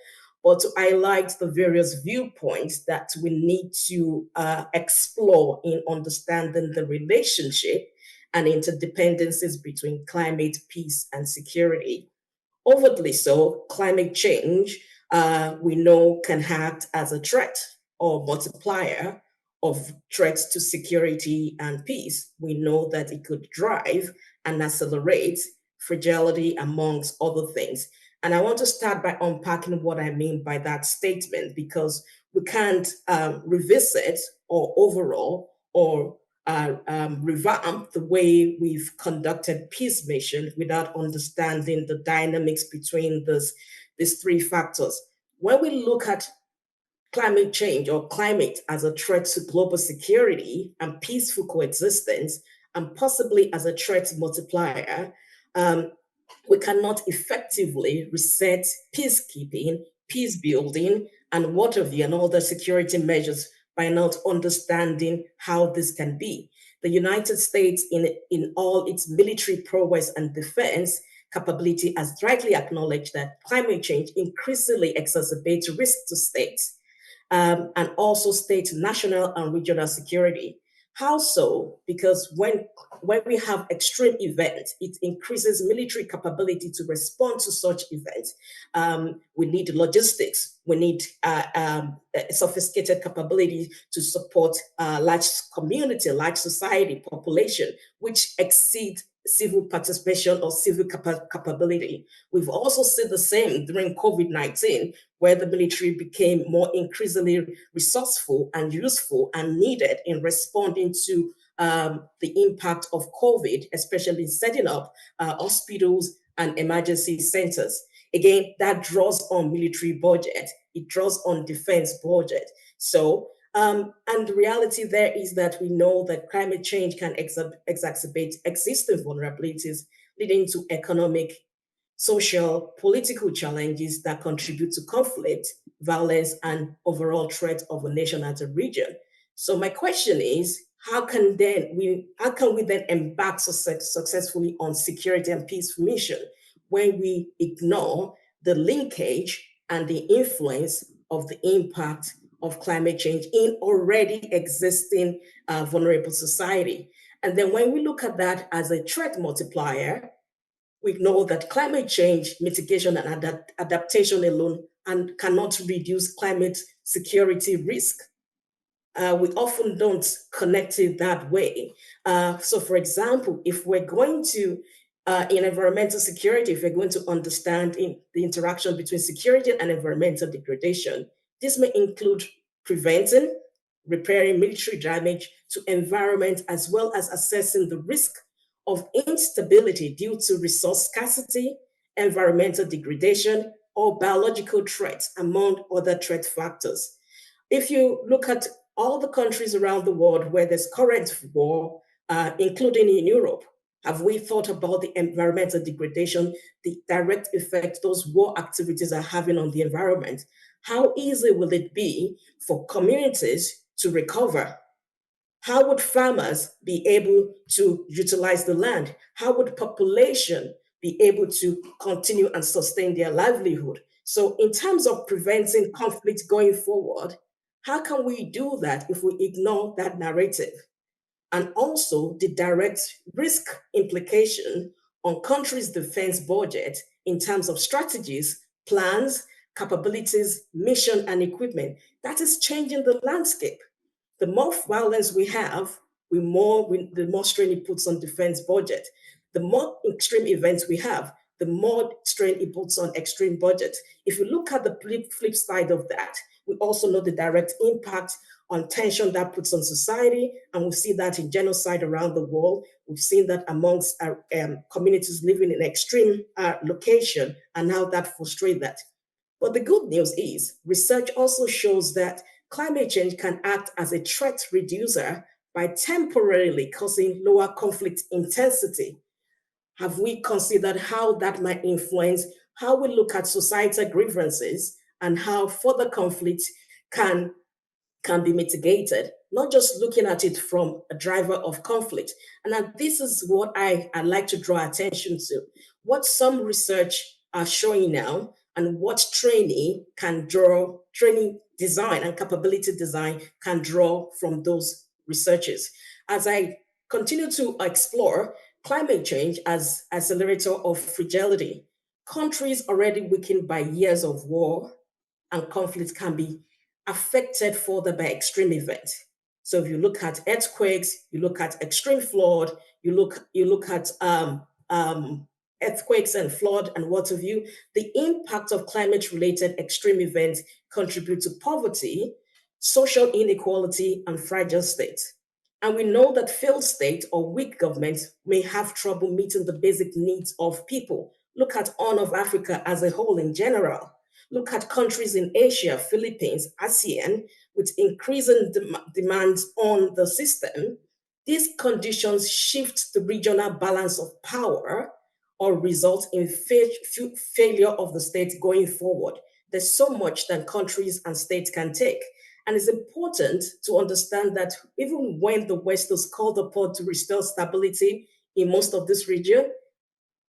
but to highlight the various viewpoints that we need to explore in understanding the relationship and interdependencies between climate, peace, and security. Overtly so, climate change, we know, can act as a threat or multiplier of threats to security and peace. We know that it could drive and accelerate fragility, amongst other things. And I want to start by unpacking what I mean by that statement, because we can't revisit or overhaul or revamp the way we've conducted peace mission without understanding the dynamics between these three factors. When we look at climate change or climate as a threat to global security and peaceful coexistence, and possibly as a threat multiplier, we cannot effectively reset peacekeeping, peace building, and what have you, and all the security measures by not understanding how this can be. The United States, in all its military prowess and defense capability, has rightly acknowledged that climate change increasingly exacerbates risk to states and also state, national, and regional security. How so? Because when we have extreme events, it increases military capability to respond to such events. We need logistics. We need sophisticated capability to support large community, large society, population, which exceed civil participation or civil capability. We've also seen the same during COVID-19, where the military became more increasingly resourceful and useful and needed in responding to the impact of COVID, especially setting up hospitals and emergency centers. Again, that draws on military budget. It draws on defense budget. So, and the reality there is that we know that climate change can exacerbate existing vulnerabilities, leading to economic, social, political challenges that contribute to conflict, violence, and overall threat of a nation as a region. So my question is, how can we then embark successfully on security and peace mission when we ignore the linkage and the influence of the impact of climate change in already existing vulnerable society? And then when we look at that as a threat multiplier, we know that climate change mitigation and adaptation alone and cannot reduce climate security risk. We often don't connect it that way. So for example, if we're going to, in environmental security, if we're going to understand the interaction between security and environmental degradation, this may include preventing, repairing military damage to environment, as well as assessing the risk of instability due to resource scarcity, environmental degradation, or biological threats, among other threat factors. If you look at all the countries around the world where there's current war, including in Europe, have we thought about the environmental degradation, the direct effect those war activities are having on the environment? How easy will it be for communities to recover? How would farmers be able to utilize the land? How would population be able to continue and sustain their livelihood? So in terms of preventing conflict going forward, how can we do that if we ignore that narrative? And also the direct risk implication on countries' defense budget in terms of strategies, plans, capabilities, mission, and equipment. That is changing the landscape. The more violence we have, the more strain it puts on defense budget. The more extreme events we have, the more strain it puts on extreme budget. If you look at the flip side of that, we also know the direct impact on tension that puts on society, and we see that in genocide around the world. We've seen that amongst communities living in extreme location, and how that frustrates that. But the good news is, research also shows that climate change can act as a threat reducer by temporarily causing lower conflict intensity. Have we considered how that might influence how we look at societal grievances and how further conflict can be mitigated, not just looking at it from a driver of conflict? And this is what I'd like to draw attention to. What some research are showing now, and what training design and capability design can draw from those researches. As I continue to explore climate change as accelerator of fragility, countries already weakened by years of war and conflict can be affected further by extreme events. So if you look at earthquakes, you look at extreme flood, you look at earthquakes and flood and what have you, the impact of climate-related extreme events contribute to poverty, social inequality, and fragile states. And we know that failed states or weak governments may have trouble meeting the basic needs of people. Look at Horn of Africa as a whole in general. Look at countries in Asia, Philippines, ASEAN, with increasing demands on the system. These conditions shift the regional balance of power or result in failure of the state going forward. There's so much that countries and states can take. And it's important to understand that even when the West is called upon to restore stability in most of this region,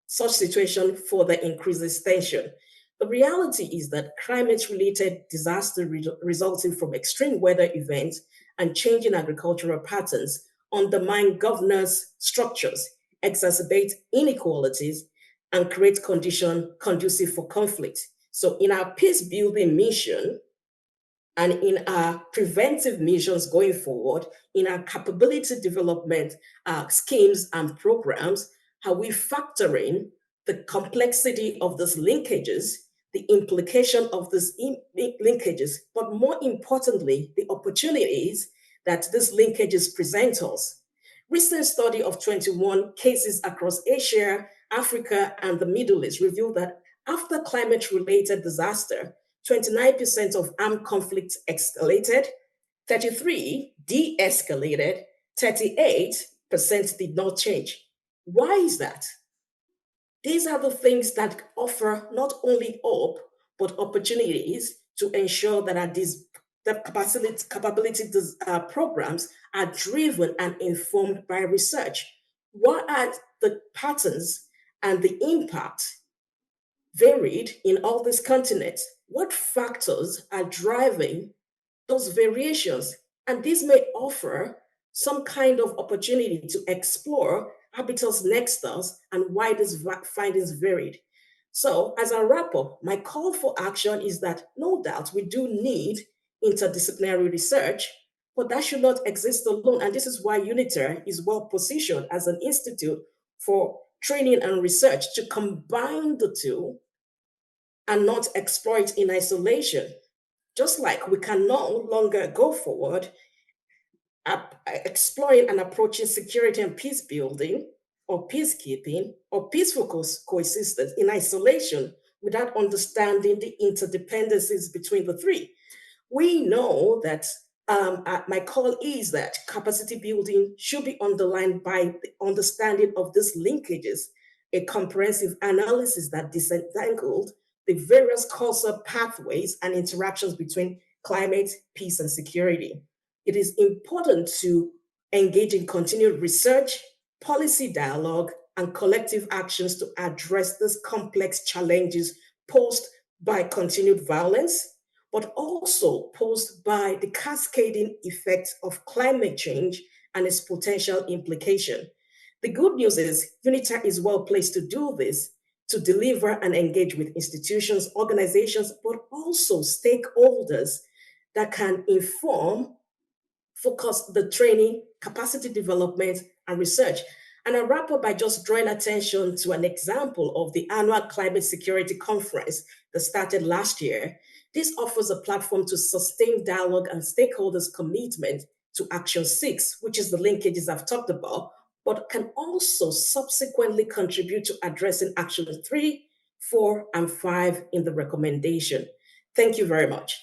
such situation further increases tension. The reality is that climate-related disaster resulting from extreme weather events and changing agricultural patterns undermine governance structures, exacerbate inequalities, and create conditions conducive for conflict. So in our peace-building mission, and in our preventive measures going forward, in our capability development schemes and programs, how we factor in the complexity of these linkages, the implication of these linkages, but more importantly, the opportunities that these linkages present us. Recent study of 21 cases across Asia, Africa, and the Middle East revealed that after climate-related disaster, 29% of armed conflicts escalated, 33% de-escalated, 38% did not change. Why is that? These are the things that offer not only hope, but opportunities to ensure that the capability programs are driven and informed by research. What are the patterns and the impact varied in all these continents? What factors are driving those variations? And this may offer some kind of opportunity to explore arbiters next us, and why these findings varied. So, as I wrap up, my call for action is that no doubt we do need interdisciplinary research, but that should not exist alone. And this is why UNITAR is well positioned as an institute for training and research to combine the two and not exploit in isolation. Just like we can no longer go forward exploring and approaching security and peace building or peacekeeping or peaceful coexistence in isolation without understanding the interdependencies between the three. We know that my call is that capacity building should be underlined by the understanding of these linkages, a comprehensive analysis that disentangled the various causal pathways and interactions between climate, peace, and security. It is important to engage in continued research, policy dialogue, and collective actions to address these complex challenges posed by continued violence, but also posed by the cascading effects of climate change and its potential implication. The good news is UNITAR is well placed to do this, to deliver and engage with institutions, organizations, but also stakeholders that can inform, focus the training, capacity development, and research. And I wrap up by just drawing attention to an example of the annual Climate Security Conference that started last year. This offers a platform to sustain dialogue and stakeholders' commitment to Action 6, which is the linkages I've talked about, but can also subsequently contribute to addressing Action 3, 4, and 5 in the recommendation. Thank you very much.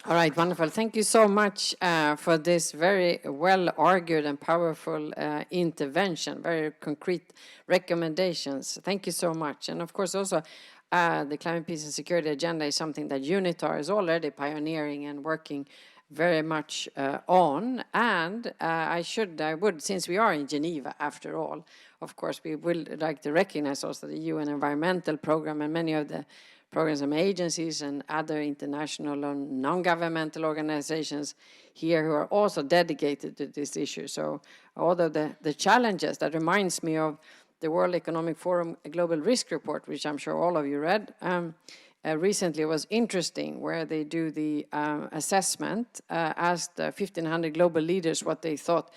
All right, wonderful. Thank you so much for this very well-argued and powerful intervention, very concrete recommendations. Thank you so much. And of course, also, the Climate, Peace and Security Agenda is something that UNITAR is already pioneering and working very much on. And I would, since we are in Geneva after all, of course, we would like to recognize also the UN Environmental Program and many of the programs and agencies and other international and non-governmental organizations here who are also dedicated to this issue. So although the challenges, that reminds me of the World Economic Forum Global Risk Report, which I'm sure all of you read, recently was interesting, where they do the assessment, asked 1,500 global leaders what they thought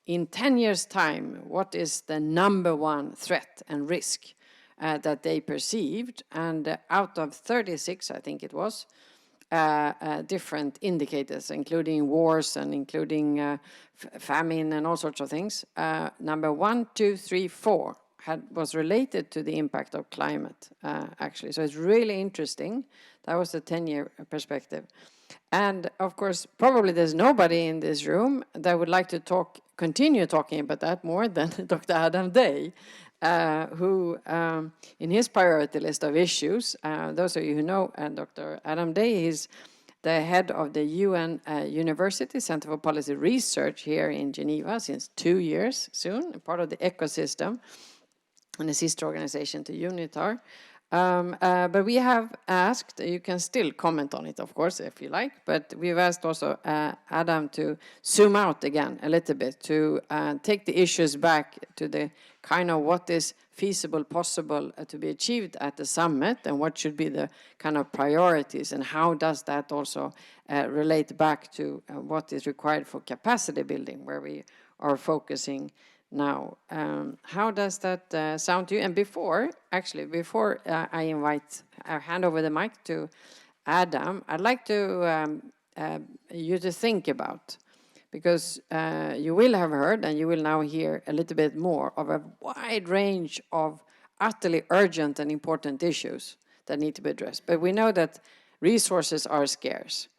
in 10 years' time, what is the number one threat and risk that they perceived, and out of 36, I think it was, different indicators, including wars and including famine and all sorts of things, number 1, 2, 3, 4 was related to the impact of climate, actually. So it's really interesting. That was the 10-year perspective. And of course, probably there's nobody in this room that would like to continue talking about that more than Dr. Adam Day, who, in his priority list of issues, those of you who know Dr. Adam Day is the head of the UN University Center for Policy Research here in Geneva since 2 years soon, part of the ecosystem and a sister organization to UNITAR. But we have asked, you can still comment on it, of course, if you like, but we've asked also Adam to zoom out again a little bit, to take the issues back to the kind of what is feasible, possible to be achieved at the summit, and what should be the kind of priorities, and how does that also relate back to what is required for capacity building, where we are focusing now. How does that sound to you? And before I hand over the mic to Adam, I'd like to you to think about, because you will have heard and you will now hear a little bit more of a wide range of utterly urgent and important issues that need to be addressed. But we know that resources are scarce.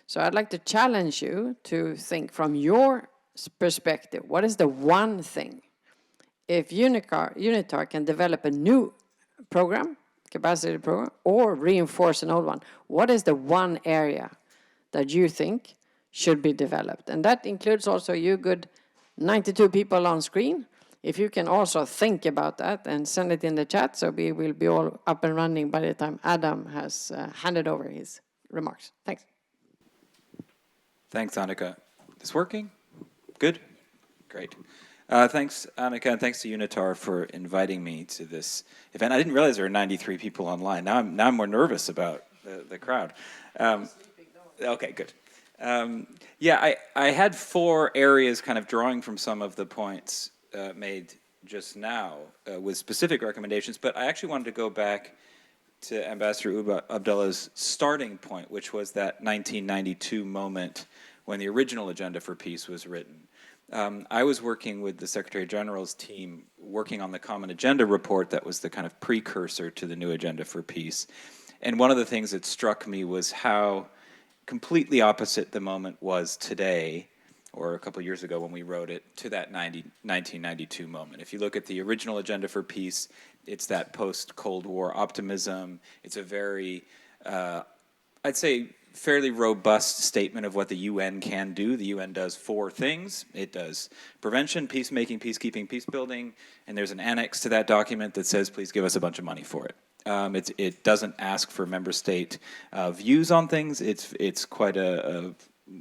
So I'd like to challenge you to think from your perspective, what is the one thing, if UNITAR can develop a new program, capacity program, or reinforce an old one, what is the one area that you think should be developed? And that includes also you good 92 people on screen. If you can also think about that and send it in the chat, so we will be all up and running by the time Adam has handed over his remarks. Thanks. Thanks, Annika. Is this working? Good? Great. Thanks, Annika, and thanks to UNITAR for inviting me to this event. I didn't realize there were 93 people online. Now I'm more nervous about the crowd. Okay, good. Yeah, I had 4 areas kind of drawing from some of the points made just now with specific recommendations, but I actually wanted to go back to Ambassador Abdullah's starting point, which was that 1992 moment when the original Agenda for Peace was written. I was working with the Secretary General's team working on the Common Agenda report that was the kind of precursor to the new Agenda for Peace. And one of the things that struck me was how completely opposite the moment was today, or a couple of years ago when we wrote it, to that 1992 moment. If you look at the original Agenda for Peace, it's that post-Cold War optimism. It's a very, I'd say, fairly robust statement of what the UN can do. The UN does 4 things. It does prevention, peacemaking, peacekeeping, peacebuilding, and there's an annex to that document that says, please give us a bunch of money for it. It doesn't ask for member state views on things. It's quite a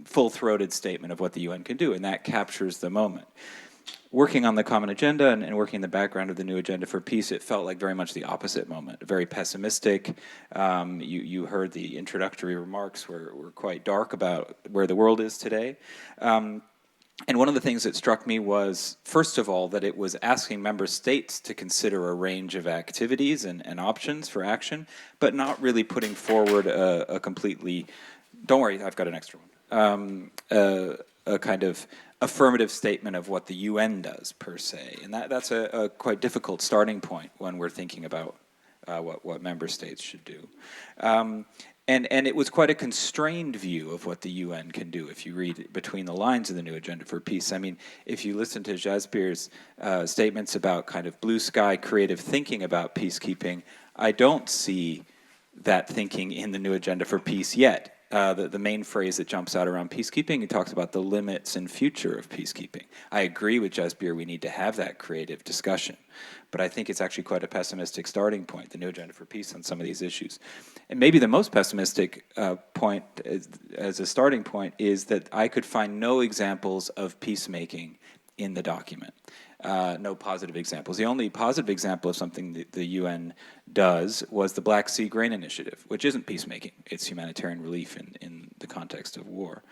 full-throated statement of what the UN can do, and that captures the moment. Working on the Common Agenda and working in the background of the new Agenda for Peace, it felt like very much the opposite moment, very pessimistic. You heard the introductory remarks were quite dark about where the world is today. And one of the things that struck me was, first of all, that it was asking member states to consider a range of activities and options for action, but not really putting forward a completely, don't worry, I've got an extra one, a kind of affirmative statement of what the UN does, per se. And that's a quite difficult starting point when we're thinking about what member states should do. And it was quite a constrained view of what the UN can do if you read between the lines of the new Agenda for Peace. I mean, if you listen to Jasbir's statements about kind of blue sky creative thinking about peacekeeping, I don't see that thinking in the new Agenda for Peace yet. The main phrase that jumps out around peacekeeping, he talks about the limits and future of peacekeeping. I agree with Jasbir, we need to have that creative discussion, but I think it's actually quite a pessimistic starting point, the new Agenda for Peace on some of these issues. And maybe the most pessimistic point as a starting point is that I could find no examples of peacemaking in the document. No positive examples. The only positive example of something that the UN does was the Black Sea Grain Initiative, which isn't peacemaking. It's humanitarian relief in the context of war.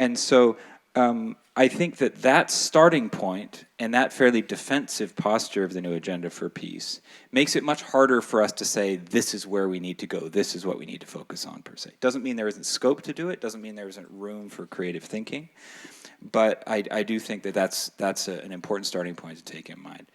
And so I think that starting point and that fairly defensive posture of the new Agenda for Peace makes it much harder for us to say, this is where we need to go, this is what we need to focus on, per se. Doesn't mean there isn't scope to do it, doesn't mean there isn't room for creative thinking. But I do think that's an important starting point to take in mind.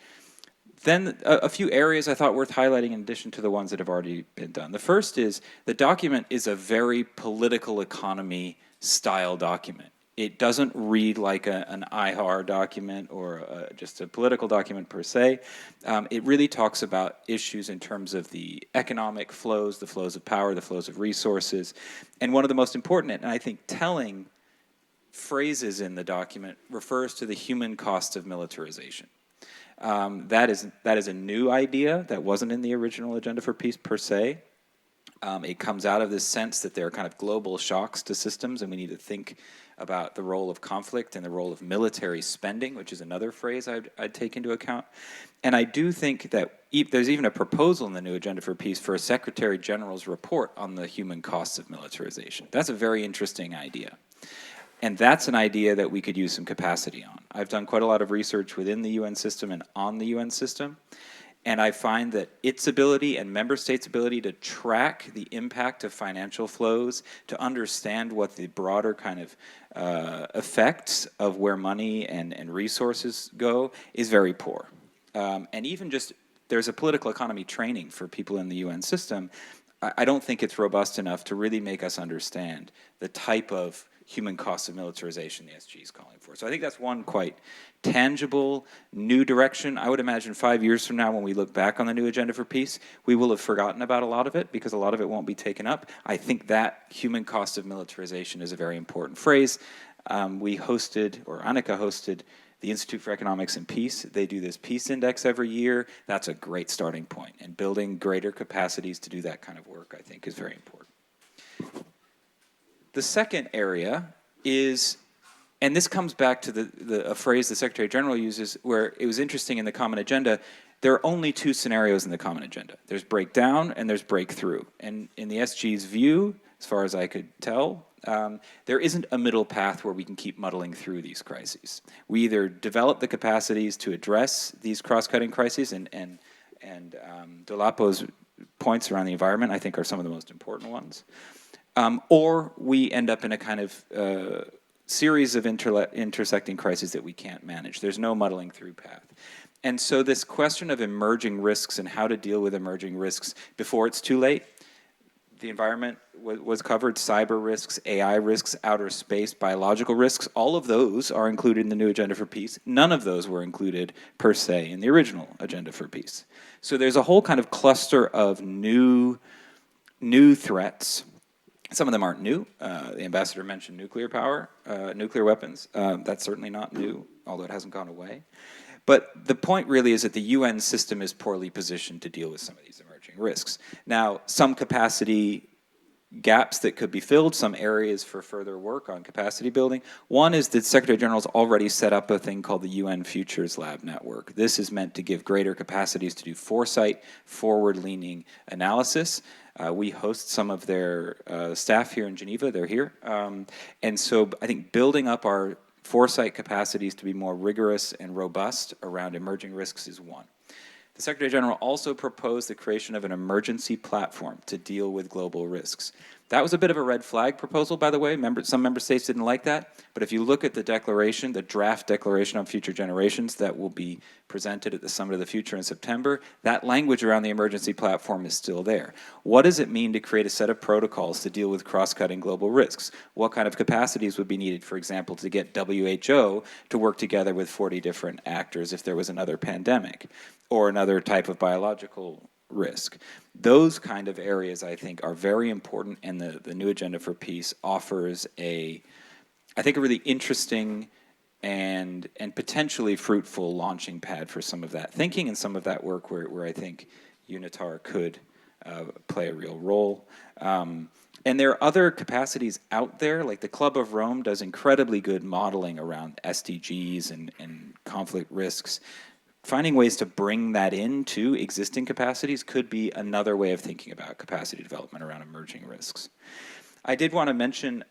Then a few areas I thought worth highlighting in addition to the ones that have already been done. The first is the document is a very political economy style document. It doesn't read like an IHAR document or just a political document per se. It really talks about issues in terms of the economic flows, the flows of power, the flows of resources. And one of the most important, and I think telling phrases in the document refers to the human cost of militarization. That is a new idea that wasn't in the original Agenda for Peace per se. It comes out of this sense that there are kind of global shocks to systems, and we need to think about the role of conflict and the role of military spending, which is another phrase I'd take into account. And I do think that there's even a proposal in the new Agenda for Peace for a Secretary General's report on the human costs of militarization. That's a very interesting idea. And that's an idea that we could use some capacity on. I've done quite a lot of research within the UN system and on the UN system, and I find that its ability and member states' ability to track the impact of financial flows, to understand what the broader kind of effects of where money and resources go is very poor. And even just, there's a political economy training for people in the UN system. I don't think it's robust enough to really make us understand the type of human costs of militarization the SG is calling for. So I think that's one quite tangible, new direction. I would imagine 5 years from now when we look back on the new Agenda for Peace, we will have forgotten about a lot of it because a lot of it won't be taken up. I think that human cost of militarization is a very important phrase. We hosted, or Annika hosted, the Institute for Economics and Peace. They do this peace index every year. That's a great starting point. And building greater capacities to do that kind of work, I think, is very important. The second area is And this comes back to a phrase the Secretary General uses, where it was interesting in the Common Agenda. There are only two scenarios in the Common Agenda. There's breakdown and there's breakthrough. And in the SG's view, as far as I could tell, there isn't a middle path where we can keep muddling through these crises. We either develop the capacities to address these cross-cutting crises, and Dolapo's points around the environment, I think, are some of the most important ones, or we end up in a kind of series of intersecting crises that we can't manage. There's no muddling through path. And so this question of emerging risks and how to deal with emerging risks before it's too late, the environment was covered, cyber risks, AI risks, outer space, biological risks, all of those are included in the new Agenda for Peace. None of those were included, per se, in the original Agenda for Peace. So there's a whole kind of cluster of new threats. Some of them aren't new. The ambassador mentioned nuclear power, nuclear weapons. That's certainly not new, although it hasn't gone away. But the point really is that the UN system is poorly positioned to deal with some of these emerging risks. Now, some capacity gaps that could be filled, some areas for further work on capacity building. One is that Secretary General's already set up a thing called the UN Futures Lab Network. This is meant to give greater capacities to do foresight, forward-leaning analysis. We host some of their staff here in Geneva. They're here. And so I think building up our foresight capacities to be more rigorous and robust around emerging risks is one. The Secretary General also proposed the creation of an emergency platform to deal with global risks. That was a bit of a red flag proposal, by the way. Some member states didn't like that. But if you look at the declaration, the draft declaration on future generations that will be presented at the Summit of the Future in September, that language around the emergency platform is still there. What does it mean to create a set of protocols to deal with cross-cutting global risks? What kind of capacities would be needed, for example, to get WHO to work together with 40 different actors if there was another pandemic or another type of biological risk? Those kind of areas, I think, are very important, and the new Agenda for Peace offers I think, a really interesting and potentially fruitful launching pad for some of that thinking and some of that work where I think UNITAR could play a real role. And there are other capacities out there, like the Club of Rome does incredibly good modeling around SDGs and conflict risks. Finding ways to bring that into existing capacities could be another way of thinking about capacity development around emerging risks. I did want to mention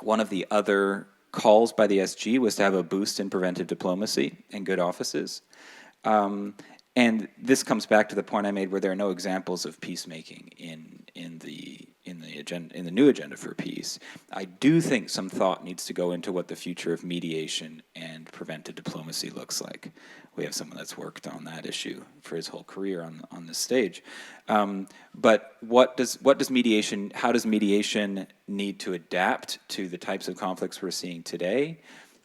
one of the other calls by the SG was to have a boost in preventive diplomacy and good offices. And this comes back to the point I made where there are no examples of peacemaking in the new Agenda for Peace. I do think some thought needs to go into what the future of mediation and preventive diplomacy looks like. We have someone that's worked on that issue for his whole career on this stage. But how does mediation need to adapt to the types of conflicts we're seeing today?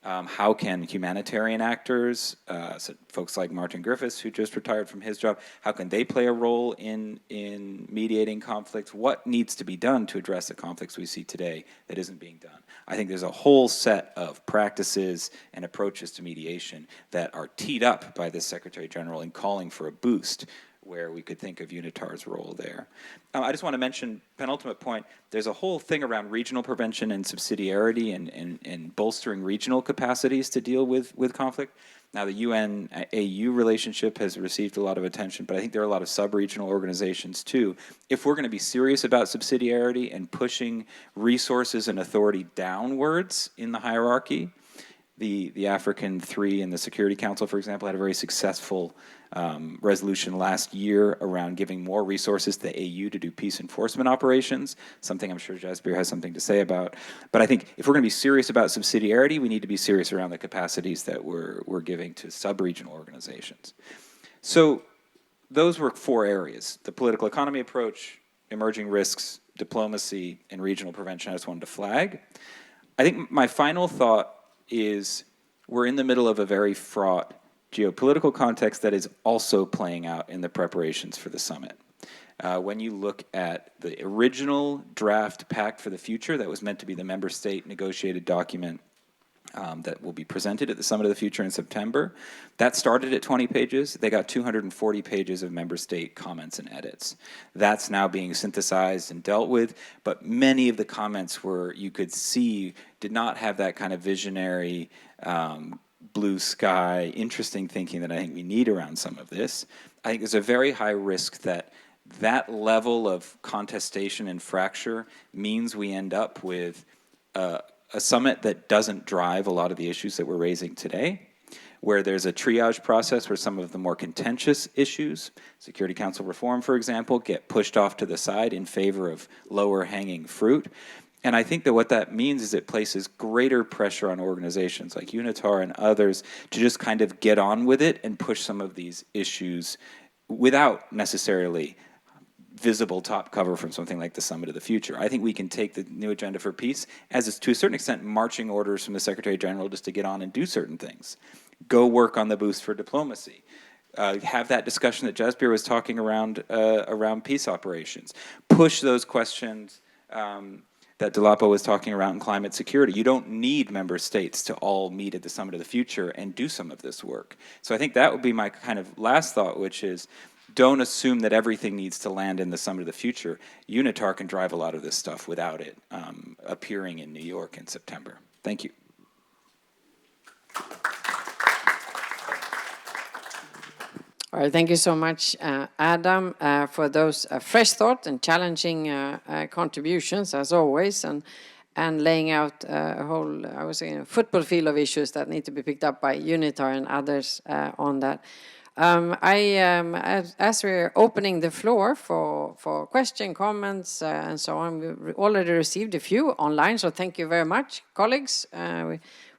How can humanitarian actors, so folks like Martin Griffiths, who just retired from his job, how can they play a role in mediating conflicts? What needs to be done to address the conflicts we see today that isn't being done? I think there's a whole set of practices and approaches to mediation that are teed up by the Secretary General in calling for a boost, where we could think of UNITAR's role there. I just want to mention, penultimate point, there's a whole thing around regional prevention and subsidiarity and bolstering regional capacities to deal with conflict. Now, the UN-AU relationship has received a lot of attention, but I think there are a lot of sub-regional organizations too. If we're going to be serious about subsidiarity and pushing resources and authority downwards in the hierarchy, the African Three and the Security Council, for example, had a very successful resolution last year around giving more resources to the AU to do peace enforcement operations, something I'm sure Jasbir has something to say about. But I think if we're going to be serious about subsidiarity, we need to be serious around the capacities that we're giving to sub-regional organizations. So those were 4 areas: the political economy approach, emerging risks, diplomacy, and regional prevention. I just wanted to flag. I think my final thought is we're in the middle of a very fraught geopolitical context that is also playing out in the preparations for the summit. When you look at the original draft Pact for the Future that was meant to be the member state negotiated document that will be presented at the Summit of the Future in September. That started at 20 pages. They got 240 pages of member state comments and edits. That's now being synthesized and dealt with, but many of the comments were, you could see, did not have that kind of visionary, blue sky, interesting thinking that I think we need around some of this. I think there's a very high risk that that level of contestation and fracture means we end up with a summit that doesn't drive a lot of the issues that we're raising today, where there's a triage process where some of the more contentious issues, Security Council reform, for example, get pushed off to the side in favor of lower hanging fruit. And I think that what that means is it places greater pressure on organizations like UNITAR and others to just kind of get on with it and push some of these issues without necessarily visible top cover from something like the Summit of the Future. I think we can take the new agenda for peace as it's, to a certain extent, marching orders from the Secretary General just to get on and do certain things. Go work on the boost for diplomacy. Have that discussion that Jasbir was talking around peace operations. Push those questions that Dolapo was talking around in climate security. You don't need member states to all meet at the Summit of the Future and do some of this work. So I think that would be my kind of last thought, which is, don't assume that everything needs to land in the Summit of the Future. UNITAR can drive a lot of this stuff without it appearing in New York in September. Thank you. All right, thank you so much, Adam, for those fresh thought and challenging contributions, as always, and laying out a whole, I was saying, a football field of issues that need to be picked up by UNITAR and others on that. As we're opening the floor for question, comments, and so on, we already received a few online, so thank you very much, colleagues.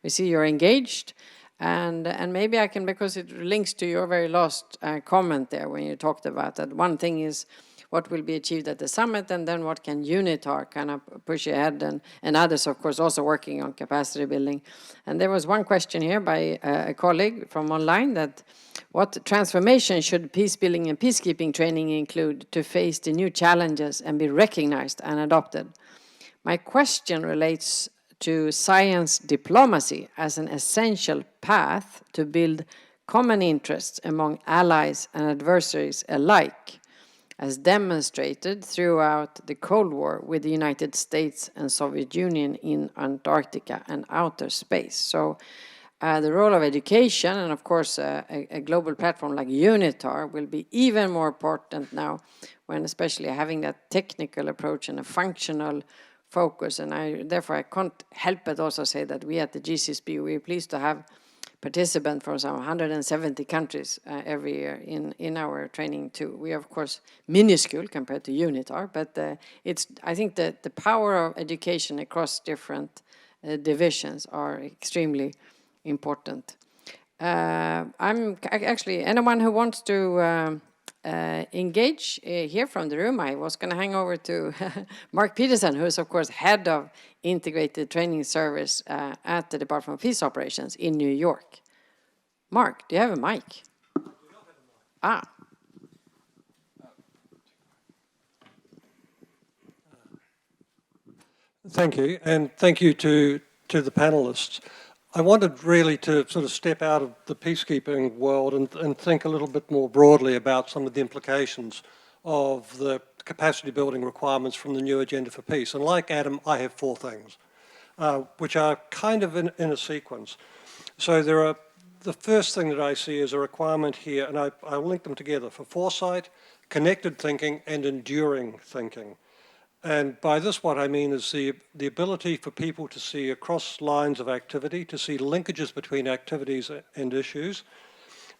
We see you're engaged, and maybe I can, because it links to your very last comment there when you talked about that. One thing is what will be achieved at the summit, and then what can UNITAR kind of push ahead, and others, of course, also working on capacity building. And there was one question here by a colleague from online that, what transformation should peace building and peacekeeping training include to face the new challenges and be recognized and adopted? My question relates to science diplomacy as an essential path to build common interests among allies and adversaries alike, as demonstrated throughout the Cold War with the United States and Soviet Union in Antarctica and outer space. So the role of education, and of course a global platform like UNITAR, will be even more important now, when especially having that technical approach and a functional focus. And therefore I can't help but also say that we at the GCSP, we're pleased to have participants from some 170 countries every year in our training too. We are of course minuscule compared to UNITAR, but I think that the power of education across different divisions are extremely important. I'm actually, anyone who wants to engage here from the room, I was going to hang over to Mark Peterson, who is of course head of Integrated Training Service at the Department of Peace Operations in New York. Mark, do you have a mic? I do not have a mic. Thank you, and thank you to the panelists. I wanted really to sort of step out of the peacekeeping world and think a little bit more broadly about some of the implications of the capacity building requirements from the new agenda for peace. And like Adam, I have 4 things, which are kind of in a sequence. So the first thing that I see is a requirement here, and I'll link them together, for foresight, connected thinking, and enduring thinking. And by this, what I mean is the ability for people to see across lines of activity, to see linkages between activities and issues,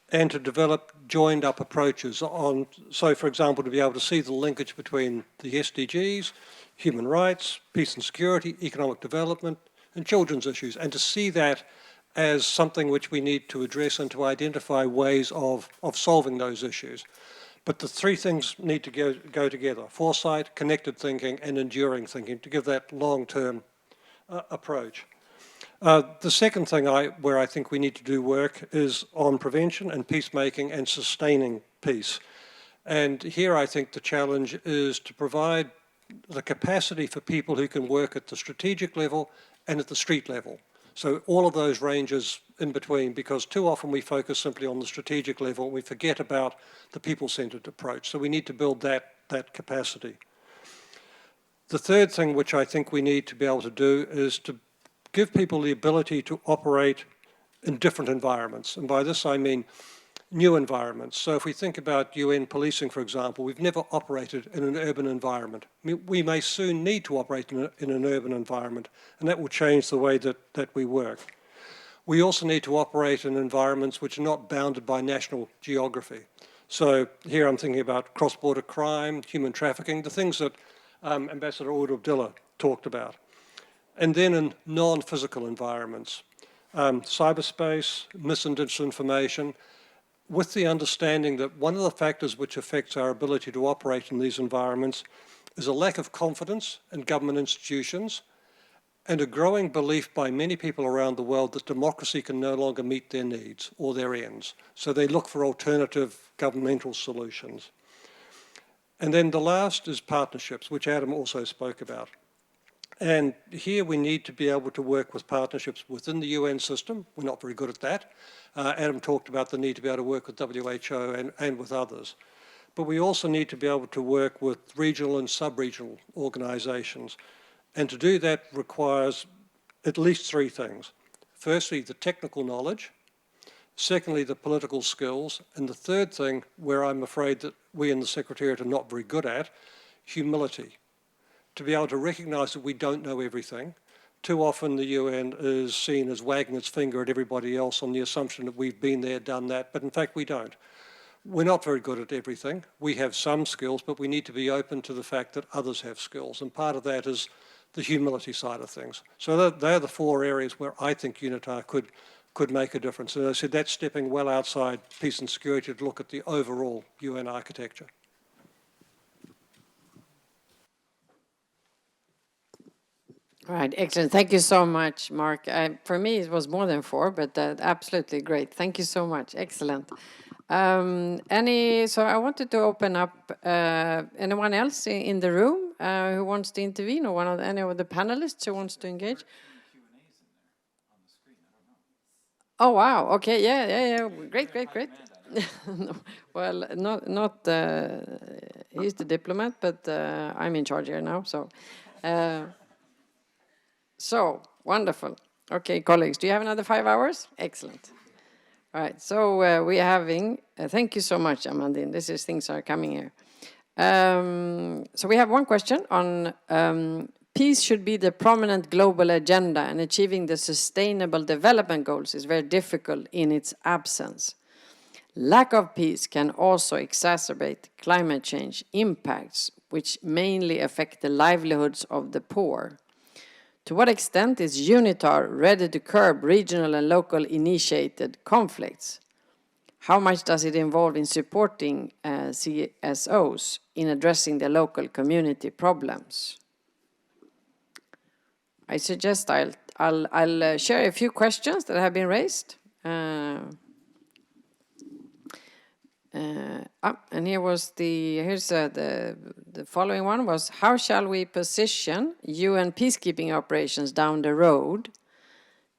and to develop joined up approaches on, so for example, to be able to see the linkage between the SDGs, human rights, peace and security, economic development, and children's issues, and to see that as something which we need to address and to identify ways of solving those issues. But the 3 things need to go together: foresight, connected thinking, and enduring thinking, to give that long-term approach. The second thing where I think we need to do work is on prevention and peacemaking and sustaining peace. And here I think the challenge is to provide the capacity for people who can work at the strategic level and at the street level. So all of those ranges in between, because too often we focus simply on the strategic level and we forget about the people-centered approach. So we need to build that capacity. The third thing which I think we need to be able to do is to give people the ability to operate in different environments. And by this I mean new environments. So if we think about UN policing, for example, we've never operated in an urban environment. I mean, we may soon need to operate in an urban environment, and that will change the way that we work. We also need to operate in environments which are not bounded by national geography. So here I'm thinking about cross-border crime, human trafficking, the things that Ambassador Abdullah talked about. And then in non-physical environments, cyberspace, mis- and disinformation, with the understanding that one of the factors which affects our ability to operate in these environments is a lack of confidence in government institutions and a growing belief by many people around the world that democracy can no longer meet their needs or their ends. So they look for alternative governmental solutions. And then the last is partnerships, which Adam also spoke about. And here we need to be able to work with partnerships within the UN system. We're not very good at that. Adam talked about the need to be able to work with WHO and with others. But we also need to be able to work with regional and sub-regional organizations. And to do that requires at least three things. Firstly, the technical knowledge. Secondly, the political skills. And the third thing, where I'm afraid that we in the Secretariat are not very good at, humility. To be able to recognize that we don't know everything. Too often the UN is seen as wagging its finger at everybody else on the assumption that we've been there, done that, but in fact we don't. We're not very good at everything. We have some skills, but we need to be open to the fact that others have skills, and part of that is the humility side of things. So they're the four areas where I think UNITAR could make a difference. And as I said, that's stepping well outside peace and security to look at the overall UN architecture. All right, excellent. Thank you so much, Mark. For me, it was more than four, but absolutely great. Thank you so much. Excellent. So I wanted to open up anyone else in the room who wants to intervene, or any of the panelists who wants to engage. Oh wow! Okay, yeah. Great. No, well, not. He's the diplomat, but I'm in charge here now. So wonderful. Okay, colleagues, do you have another 5 hours? Excellent. All right, so we are having, thank you so much, Amandine. Things are coming here. So we have one question on peace should be the prominent global agenda, and achieving the sustainable development goals is very difficult in its absence. Lack of peace can also exacerbate climate change impacts, which mainly affect the livelihoods of the poor. To what extent is UNITAR ready to curb regional and local initiated conflicts? How much does it involve in supporting CSOs in addressing the local community problems? I suggest I'll share a few questions that have been raised. And here's the following one was, how shall we position UN peacekeeping operations down the road,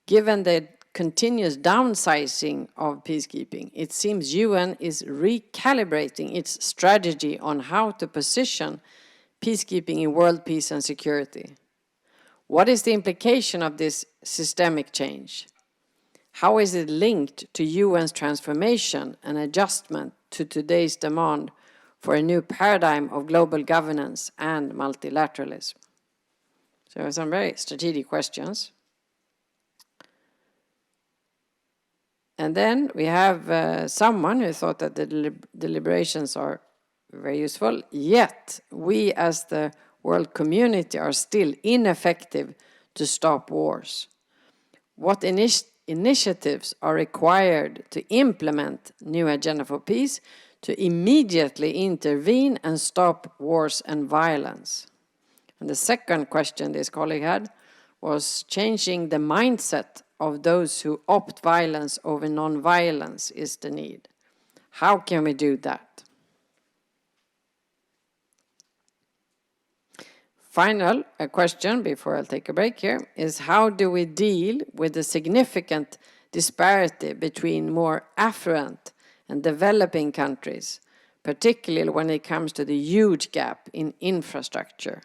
given the continuous downsizing of peacekeeping? It seems UN is recalibrating its strategy on how to position peacekeeping in world peace and security. What is the implication of this systemic change? How is it linked to UN's transformation and adjustment to today's demand for a new paradigm of global governance and multilateralism? So some very strategic questions. And then we have someone who thought that the deliberations are very useful, yet we as the world community are still ineffective to stop wars. What initiatives are required to implement new agenda for peace to immediately intervene and stop wars and violence? And the second question this colleague had was changing the mindset of those who opt violence over non-violence is the need. How can we do that? final question before I'll take a break here is how do we deal with the significant disparity between more affluent and developing countries, particularly when it comes to the huge gap in infrastructure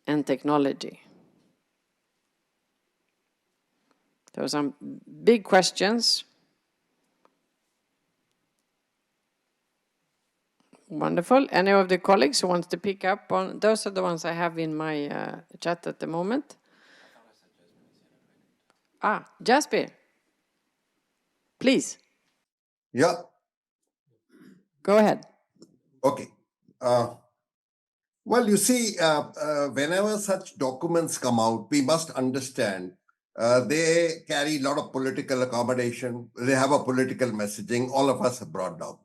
and technology? There are some big questions. Wonderful. Any of the colleagues who wants to pick up on, those are the ones I have in my chat at the moment. Jasper, please. Yeah. Go ahead. Okay. Well, you see, whenever such documents come out, we must understand they carry a lot of political accommodation. They have a political messaging. All of us have brought down.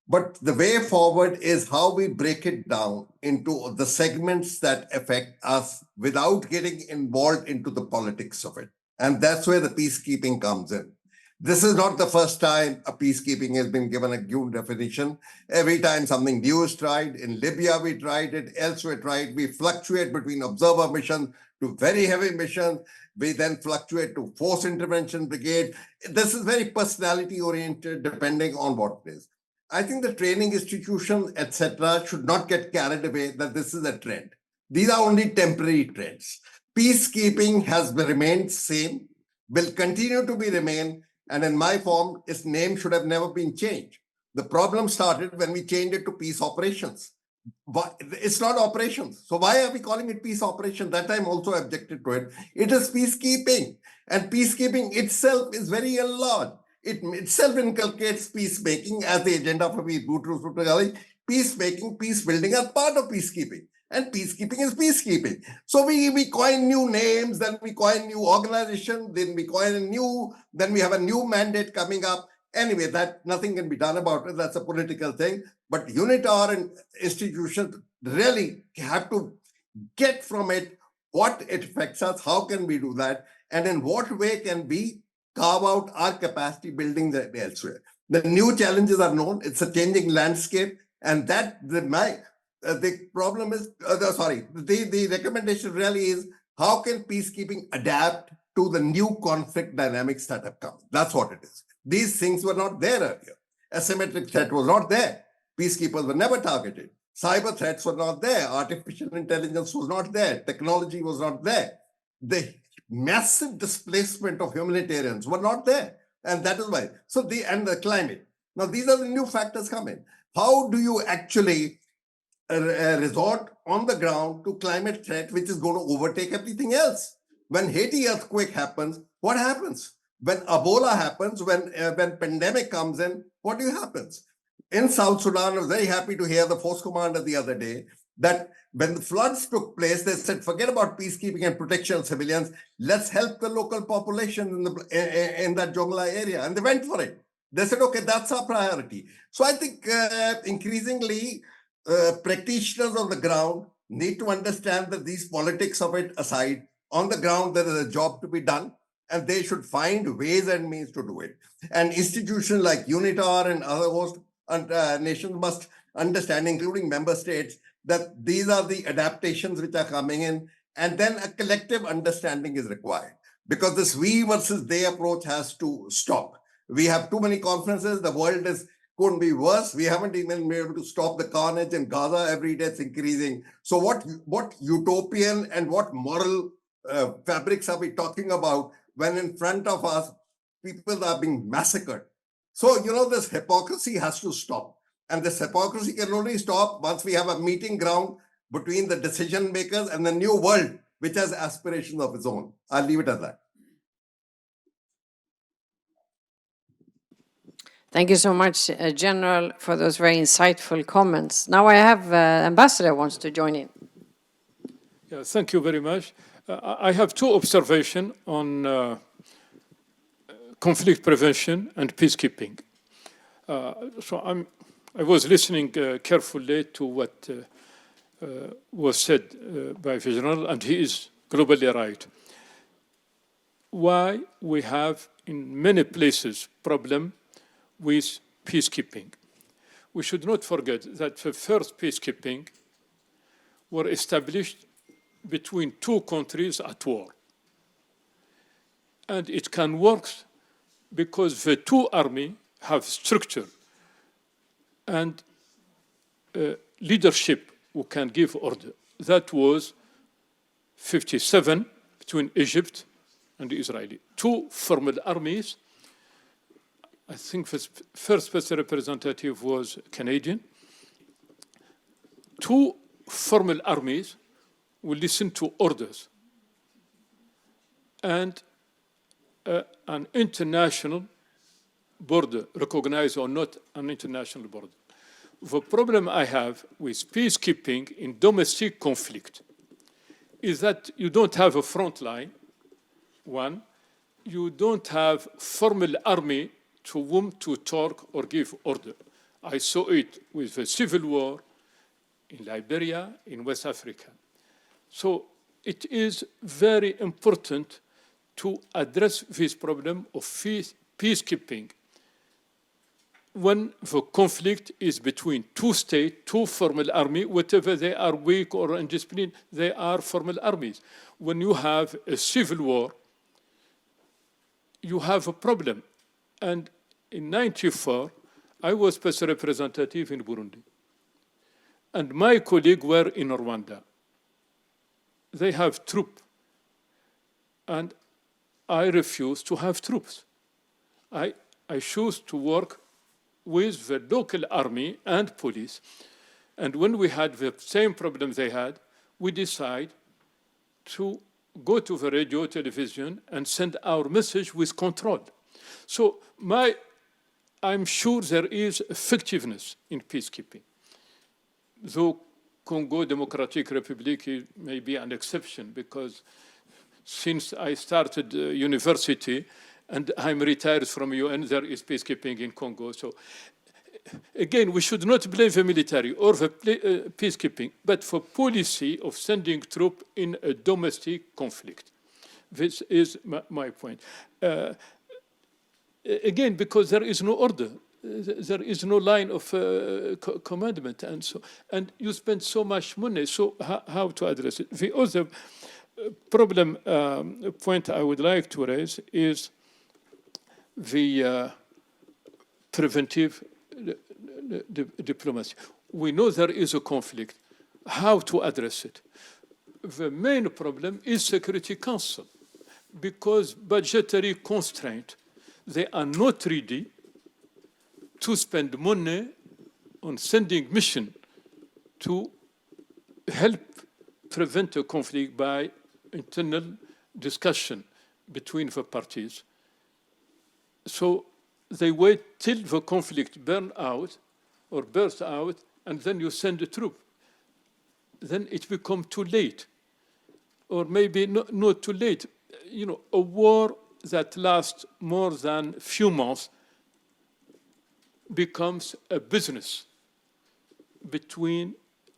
But the way forward is how we break it down into the segments that affect us without getting involved into the politics of it. And that's where the peacekeeping comes in. This is not the first time a peacekeeping has been given a new definition. Every time something new is tried, in Libya we tried it, elsewhere tried, we fluctuate between observer missions to very heavy missions. We then fluctuate to force intervention brigade. This is very personality oriented depending on what it is. I think the training institution, etc., should not get carried away that this is a trend. These are only temporary trends. Peacekeeping has remained same, will continue to be remain, and in my form, its name should have never been changed. The problem started when we changed it to peace operations. But it's not operations. So why are we calling it peace operation? That time also objected to it. It is peacekeeping. And peacekeeping itself is very large. It itself inculcates peacemaking as the agenda for peacemaking, peace building are part of peacekeeping. And peacekeeping is peacekeeping. So we coin new names, then we coin new organization, then we coin a new, then we have a new mandate coming up. Anyway, that nothing can be done about it. That's a political thing. But UNITAR and institutions really have to get from it what it affects us, how can we do that, and in what way can we carve out our capacity building elsewhere. The new challenges are known. It's a changing landscape, and that the problem is, the recommendation really is how can peacekeeping adapt to the new conflict dynamics that have come. That's what it is. These things were not there earlier. Asymmetric threat was not there. Peacekeepers were never targeted. Cyber threats were not there. Artificial intelligence was not there. Technology was not there. The massive displacement of humanitarians were not there. And that is why. So and the climate. Now, these are the new factors come in. How do you actually resort on the ground to climate threat, which is going to overtake everything else? When Haiti earthquake happens, what happens? When Ebola happens, when pandemic comes in, what happens? In South Sudan, I was very happy to hear the force commander the other day that when the floods took place, they said, forget about peacekeeping and protection of civilians. Let's help the local population in that Jongla area. And they went for it. They said, okay, that's our priority. So I think increasingly practitioners on the ground need to understand that these politics of it aside, on the ground, there is a job to be done. And they should find ways and means to do it. And institutions like UNITAR and other host nations must understand, including member states, that these are the adaptations which are coming in, and then a collective understanding is required. Because this we versus they approach has to stop. We have too many conferences. The world couldn't be worse. We haven't even been able to stop the carnage in Gaza. Every day it's increasing. So what utopian and what moral fabrics are we talking about when in front of us people are being massacred? So, this hypocrisy has to stop. And this hypocrisy can only stop once we have a meeting ground between the decision makers and the new world, which has aspirations of its own. I'll leave it at that. Thank you so much, General, for those very insightful comments. Now I have Ambassador wants to join in. Yeah, thank you very much. I have two observations on conflict prevention and peacekeeping. So I was listening carefully to what was said by the General, and he is globally right. Why we have in many places problem with peacekeeping. We should not forget that the first peacekeeping were established between two countries at war. And it can work because the two armies have structure and leadership who can give order. That was 57 between Egypt and Israeli. Two formal armies. I think the first special representative was Canadian. Two formal armies will listen to orders. And an international border, recognized or not an international border. The problem I have with peacekeeping in domestic conflict is that you don't have a front line, one. You don't have formal army to whom to talk or give order. I saw it with the civil war in Liberia, in West Africa. So it is very important to address this problem of peacekeeping when the conflict is between two states, two formal armies, whatever they are weak or undisciplined, they are formal armies. When you have a civil war, you have a problem. And in '94, I was special representative in Burundi. And my colleagues were in Rwanda. They have troops. And I refuse to have troops. I choose to work with the local army and police. And when we had the same problem they had, we decided to go to the radio, television, and send our message with control. So I'm sure there is effectiveness in peacekeeping. Though Congo Democratic Republic may be an exception, because since I started university and I'm retired from UN, there is peacekeeping in Congo. So again, we should not blame the military or the peacekeeping, but for policy of sending troops in a domestic conflict. This is my point. Again, because there is no order. There is no line of commandment, and you spend so much money. So how to address it? The other problem point I would like to raise is the preventive diplomacy. We know there is a conflict. How to address it? The main problem is Security Council, because budgetary constraint, they are not ready to spend money on sending mission to help prevent a conflict by internal discussion between the parties. So they wait till the conflict bursts out, and then you send a troop. Then it becomes too late. Or maybe not too late. You know, a war that lasts more than a few months becomes a business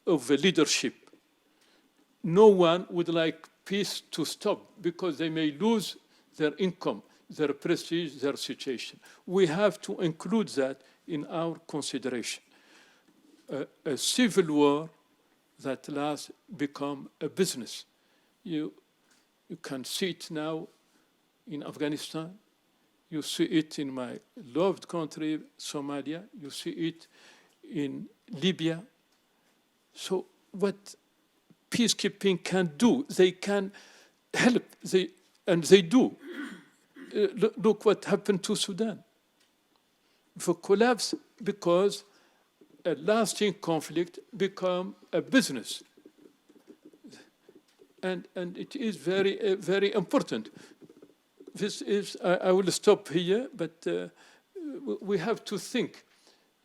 of the leadership. No one would like peace to stop because they may lose their income, their prestige, their situation. We have to include that in our consideration. A civil war that lasts become a business. You can see it now in Afghanistan. You see it in my loved country, Somalia. You see it in Libya. So what peacekeeping can do, they can help, and they do. Look what happened to Sudan. The collapse because a lasting conflict become a business. And it is very, very important. This is, I will stop here, but we have to think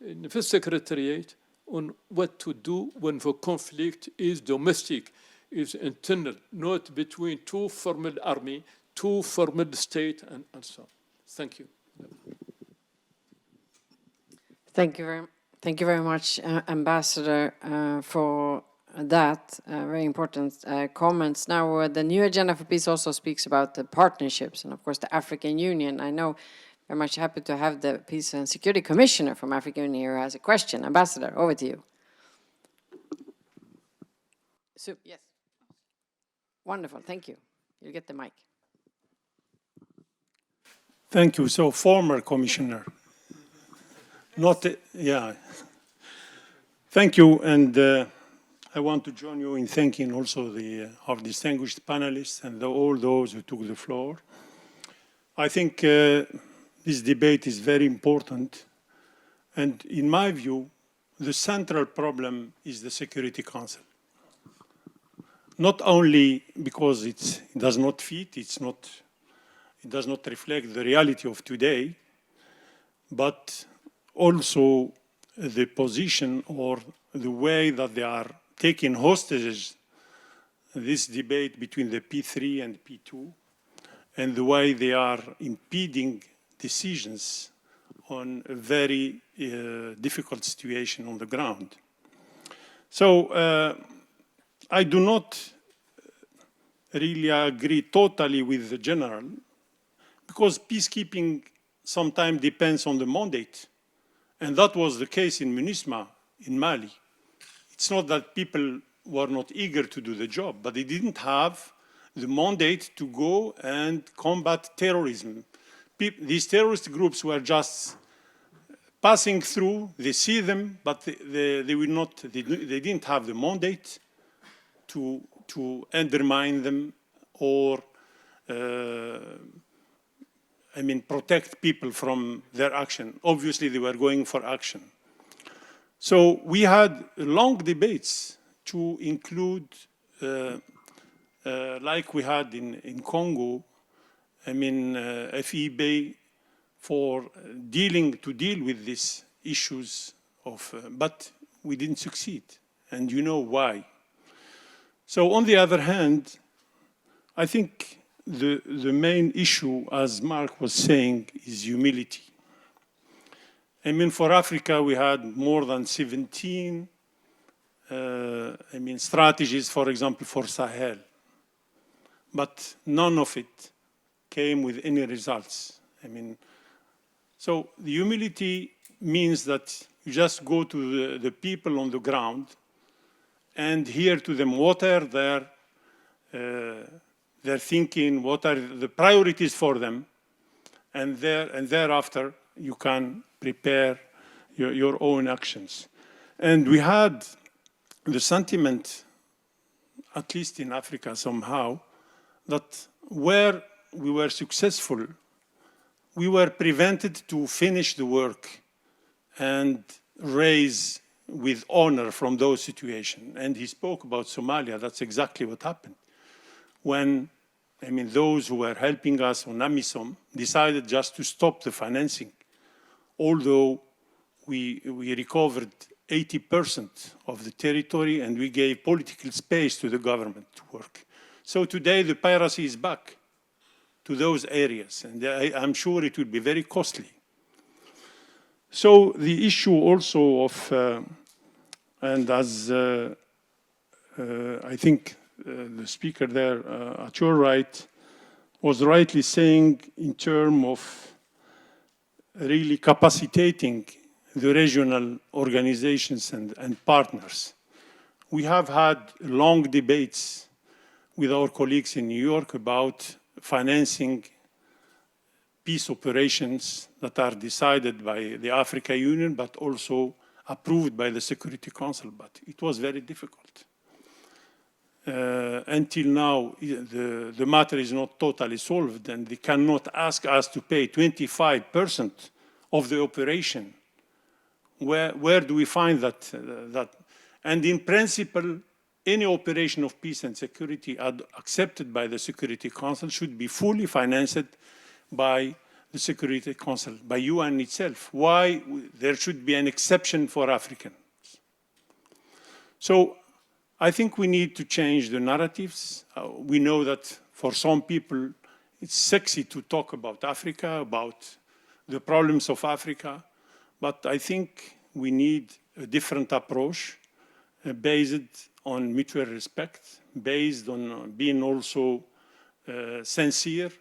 in the Secretariat on what to do when the conflict is domestic, is internal, not between two formal army, two formal state, and so on. Thank you. Thank you very much, Ambassador, for that very important comments. Now, the new agenda for peace also speaks about the partnerships and, of course, the African Union. I know very much happy to have the Peace and Security Commissioner from African Union here who has a question. Ambassador, over to you. So, yes. Wonderful, thank you. You get the mic. Thank you. So, former commissioner. Not, yeah. Thank you, and I want to join you in thanking also our distinguished panelists and all those who took the floor. I think this debate is very important, and in my view, the central problem is the Security Council. Not only because it does not fit, it does not reflect the reality of today, but also the position or the way that they are taking hostages this debate between the P3 and P2, and the way they are impeding decisions on a very difficult situation on the ground. So I do not really agree totally with the general, because peacekeeping sometimes depends on the mandate. And that was the case in MINUSMA in Mali. It's not that people were not eager to do the job, but they didn't have the mandate to go and combat terrorism. These terrorist groups were just passing through, they see them, but they didn't have the mandate to undermine them or protect people from their action. Obviously, they were going for action. So we had long debates to include, like we had in Congo, FEB for to deal with these issues but we didn't succeed, and you know why. So on the other hand, I think the main issue, as Mark was saying, is humility. For Africa, we had more than 17 strategies, for example, for Sahel. But none of it came with any results. So the humility means that you just go to the people on the ground and hear to them what are their thinking, what are the priorities for them, and thereafter you can prepare your own actions. And we had the sentiment, at least in Africa somehow, that where we were successful, we were prevented to finish the work and raise with honor from those situations. And he spoke about Somalia. That's exactly what happened. When, those who were helping us on AMISOM decided just to stop the financing, although we recovered 80% of the territory and we gave political space to the government to work. So today the piracy is back to those areas, and I'm sure it will be very costly. So the issue also of, and as I think the speaker there at your right was rightly saying, in terms of really capacitating the regional organizations and partners. We have had long debates with our colleagues in New York about financing peace operations that are decided by the African Union, but also approved by the Security Council. But it was very difficult. Until now, the matter is not totally solved, and they cannot ask us to pay 25% of the operation. Where do we find that? And in principle, any operation of peace and security accepted by the Security Council should be fully financed by the Security Council, by UN itself. Why there should be an exception for Africans? So I think we need to change the narratives. We know that for some people, it's sexy to talk about Africa, about the problems of Africa, but I think we need a different approach based on mutual respect, based on being also sincere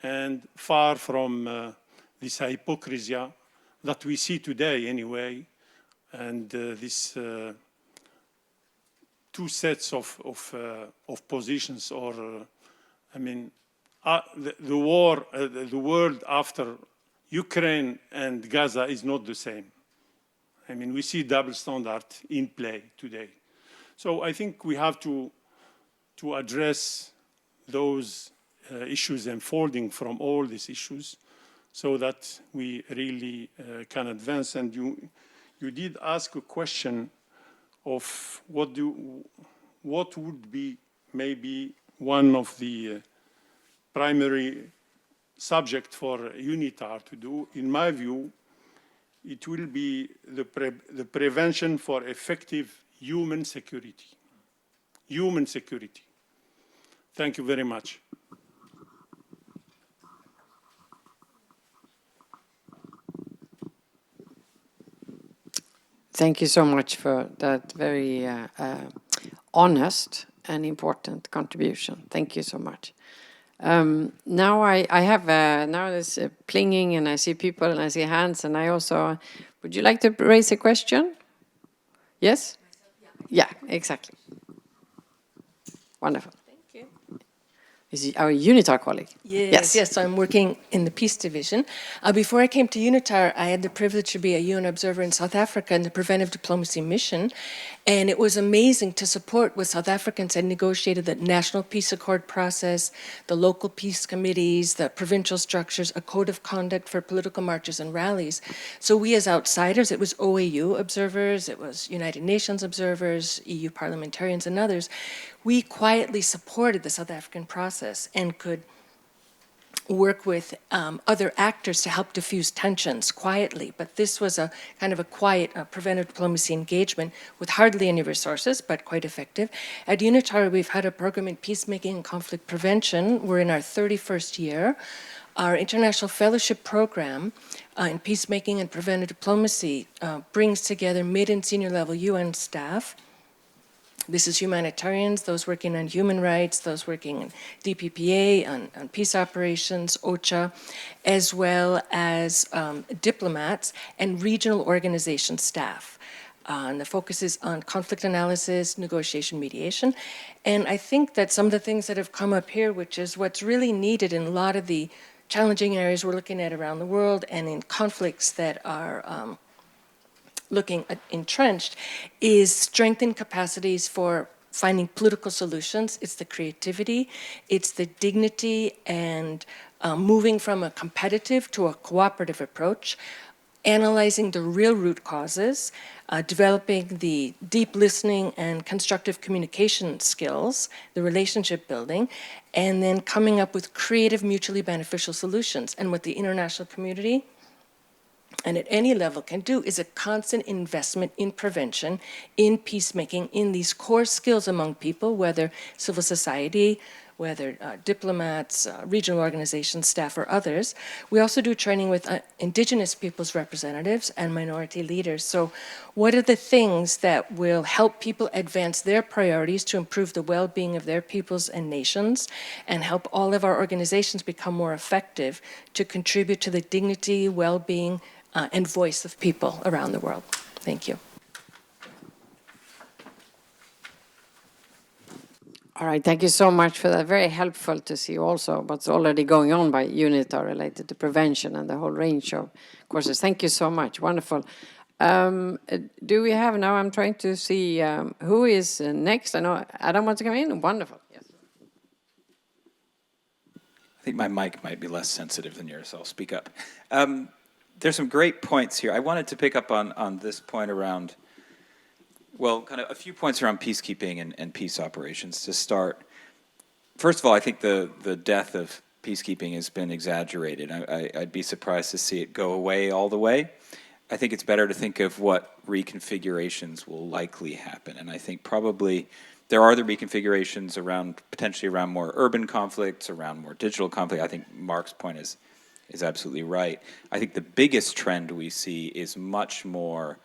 and far from this hypocrisy that we see today anyway, and this two sets of positions, or I mean, the war, the world after Ukraine and Gaza is not the same. I mean, we see double standard in play today. So I think we have to address those issues unfolding from all these issues so that we really can advance. And you did ask a question of what would be maybe one of the primary subject for UNITAR to do. In my view, it will be the prevention for effective human security. Human security. Thank you very much. Thank you so much for that very honest and important contribution. Thank you so much. Now I have, now there's plinging and I see people and I see hands and I also, would you like to raise a question? Yes? Yeah, exactly. Wonderful. Thank you. Is he our UNITAR colleague? Yes, I'm working in the Peace Division. Before I came to UNITAR, I had the privilege to be a UN observer in South Africa in the Preventive Diplomacy Mission, and it was amazing to support what South Africans had negotiated, the National Peace Accord process, the local peace committees, the provincial structures, a code of conduct for political marches and rallies. So we as outsiders, it was OAU observers, it was United Nations observers, EU parliamentarians and others, we quietly supported the South African process and could work with other actors to help diffuse tensions quietly. But this was a kind of a quiet preventive diplomacy engagement with hardly any resources, but quite effective. At UNITAR, we've had a program in peacemaking and conflict prevention. We're in our 31st year. Our international fellowship program in peacemaking and preventive diplomacy brings together mid and senior level UN staff. This is humanitarians, those working on human rights, those working in DPPA, on peace operations, OCHA, as well as diplomats and regional organization staff. And the focus is on conflict analysis, negotiation, mediation. And I think that some of the things that have come up here, which is what's really needed in a lot of the challenging areas we're looking at around the world and in conflicts that are looking at entrenched, is strengthen capacities for finding political solutions. It's the creativity, it's the dignity, and moving from a competitive to a cooperative approach, analyzing the real root causes, developing the deep listening and constructive communication skills, the relationship building, and then coming up with creative, mutually beneficial solutions. And what the international community and at any level can do is a constant investment in prevention, in peacemaking, in these core skills among people, whether civil society, whether diplomats, regional organizations, staff, or others. We also do training with indigenous peoples' representatives and minority leaders. So what are the things that will help people advance their priorities to improve the well-being of their peoples and nations and help all of our organizations become more effective to contribute to the dignity, well-being, and voice of people around the world? Thank you. All right, thank you so much for that. Very helpful to see also what's already going on by UNITAR related to prevention and the whole range of courses. Thank you so much. Wonderful. Do we have now? I'm trying to see who is next. I know Adam wants to come in. Wonderful. Yes. I think my mic might be less sensitive than yours, so I'll speak up. There's some great points here. I wanted to pick up on this point around, well, kind of a few points around peacekeeping and peace operations to start. First of all, I think the death of peacekeeping has been exaggerated. I'd be surprised to see it go away all the way. I think it's better to think of what reconfigurations will likely happen. And I think probably there are the reconfigurations around, potentially around more urban conflicts, around more digital conflict. I think Mark's point is absolutely right. I think the biggest trend we see is much more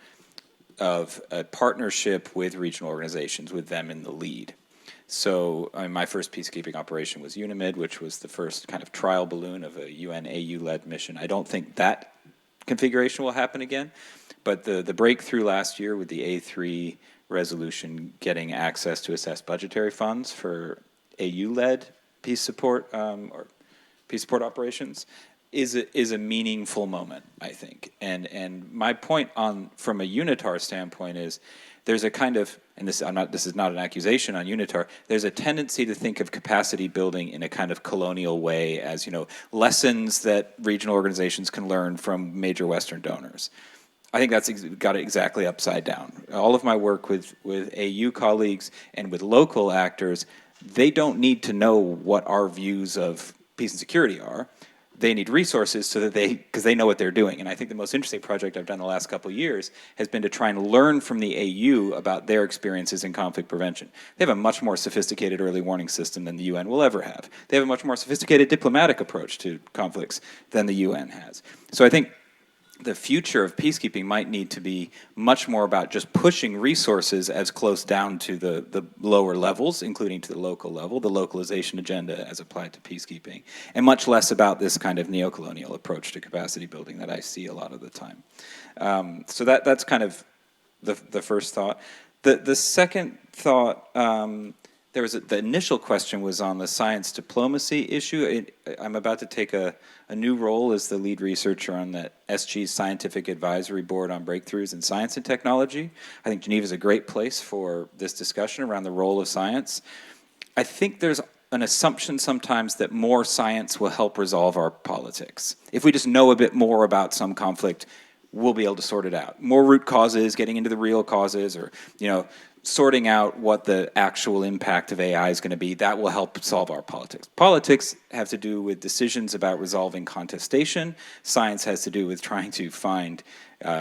of a partnership with regional organizations, with them in the lead. So my first peacekeeping operation was UNIMID, which was the first kind of trial balloon of a UN AU-led mission. I don't think that configuration will happen again, but the breakthrough last year with the A3 resolution getting access to assess budgetary funds for AU-led peace support or peace support operations is a meaningful moment, I think. And my point from a UNITAR standpoint is there's a kind of, and this is not an accusation on UNITAR, there's a tendency to think of capacity building in a kind of colonial way as, you know, lessons that regional organizations can learn from major Western donors. I think that's got it exactly upside down. All of my work with AU colleagues and with local actors, they don't need to know what our views of peace and security are. They need resources so that because they know what they're doing. And I think the most interesting project I've done the last couple of years has been to try and learn from the AU about their experiences in conflict prevention. They have a much more sophisticated early warning system than the UN will ever have. They have a much more sophisticated diplomatic approach to conflicts than the UN has. So I think the future of peacekeeping might need to be much more about just pushing resources as close down to the lower levels, including to the local level, the localization agenda as applied to peacekeeping, and much less about this kind of neocolonial approach to capacity building that I see a lot of the time. So that's kind of the first thought. The second thought, the initial question was on the science diplomacy issue. I'm about to take a new role as the lead researcher on the SG's Scientific Advisory Board on Breakthroughs in Science and Technology. I think Geneva is a great place for this discussion around the role of science. I think there's an assumption sometimes that more science will help resolve our politics. If we just know a bit more about some conflict, we'll be able to sort it out. More root causes, getting into the real causes, or, you know, sorting out what the actual impact of AI is going to be, that will help solve our politics. Politics have to do with decisions about resolving contestation. Science has to do with trying to find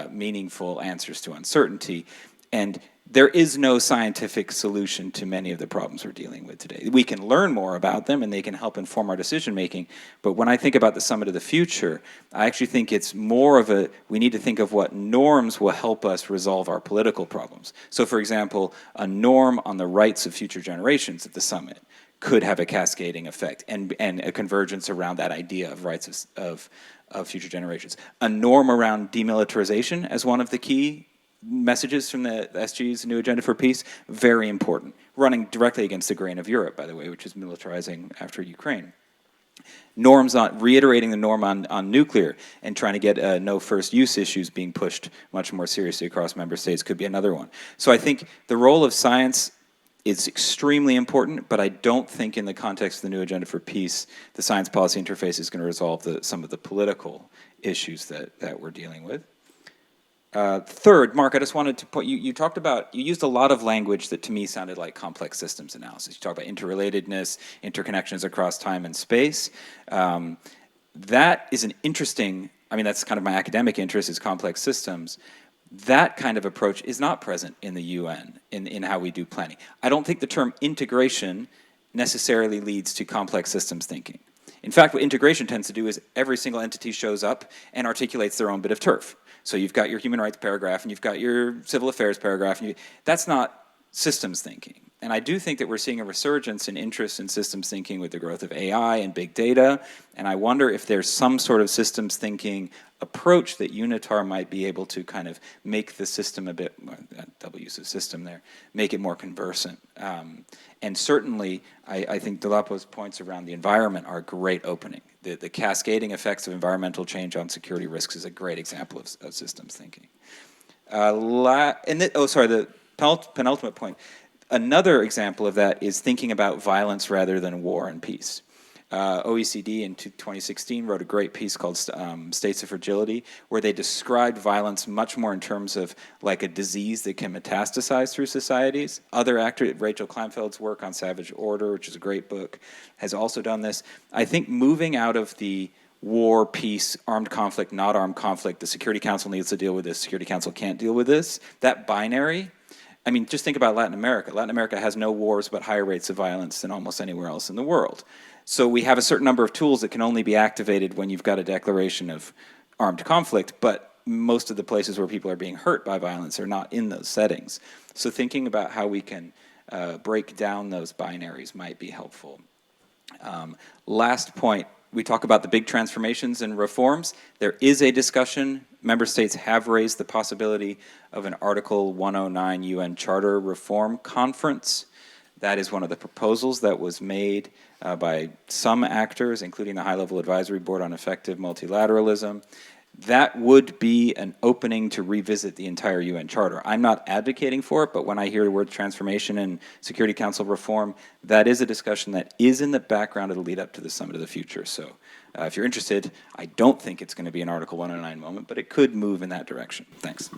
meaningful answers to uncertainty. And there is no scientific solution to many of the problems we're dealing with today. We can learn more about them and they can help inform our decision making. But when I think about the Summit of the Future, I actually think it's more of we need to think of what norms will help us resolve our political problems. So for example, a norm on the rights of future generations at the summit could have a cascading effect and a convergence around that idea of rights of future generations. A norm around demilitarization as one of the key messages from the SG's New Agenda for Peace, very important. Running directly against the grain of Europe, by the way, which is militarizing after Ukraine. Norms on, reiterating the norm on nuclear and trying to get no first use issues being pushed much more seriously across member states could be another one. So I think the role of science is extremely important, but I don't think in the context of the New Agenda for Peace, the science policy interface is going to resolve some of the political issues that we're dealing with. Third, Mark, I just wanted to you used a lot of language that to me sounded like complex systems analysis. You talk about interrelatedness, interconnections across time and space. That is an interesting, that's kind of my academic interest is complex systems. That kind of approach is not present in the UN in how we do planning. I don't think the term integration necessarily leads to complex systems thinking. In fact, what integration tends to do is every single entity shows up and articulates their own bit of turf. So you've got your human rights paragraph and you've got your civil affairs paragraph. And that's not systems thinking. And I do think that we're seeing a resurgence in interest in systems thinking with the growth of AI and big data. And I wonder if there's some sort of systems thinking approach that UNITAR might be able to kind of make the system a bit, double use of system there, make it more conversant. And certainly, I think Dolapo's points around the environment are a great opening. The cascading effects of environmental change on security risks is a great example of systems thinking. The penultimate point. Another example of that is thinking about violence rather than war and peace. OECD in 2016 wrote a great piece called States of Fragility, where they described violence much more in terms of like a disease that can metastasize through societies. Other actors, Rachel Kleinfeld's work on Savage Order, which is a great book, has also done this. I think moving out of the war, peace, armed conflict, not armed conflict, the Security Council needs to deal with this, Security Council can't deal with this, that binary. Just think about Latin America. Latin America has no wars but higher rates of violence than almost anywhere else in the world. So we have a certain number of tools that can only be activated when you've got a declaration of armed conflict, but most of the places where people are being hurt by violence are not in those settings. So thinking about how we can break down those binaries might be helpful. Last point, we talk about the big transformations and reforms. There is a discussion. Member states have raised the possibility of an Article 109 UN Charter Reform Conference. That is one of the proposals that was made by some actors, including the High-Level Advisory Board on Effective Multilateralism. That would be an opening to revisit the entire UN Charter. I'm not advocating for it, but when I hear the word transformation and Security Council reform, that is a discussion that is in the background of the lead up to the Summit of the Future. So if you're interested, I don't think it's going to be an Article 109 moment, but it could move in that direction. Thanks.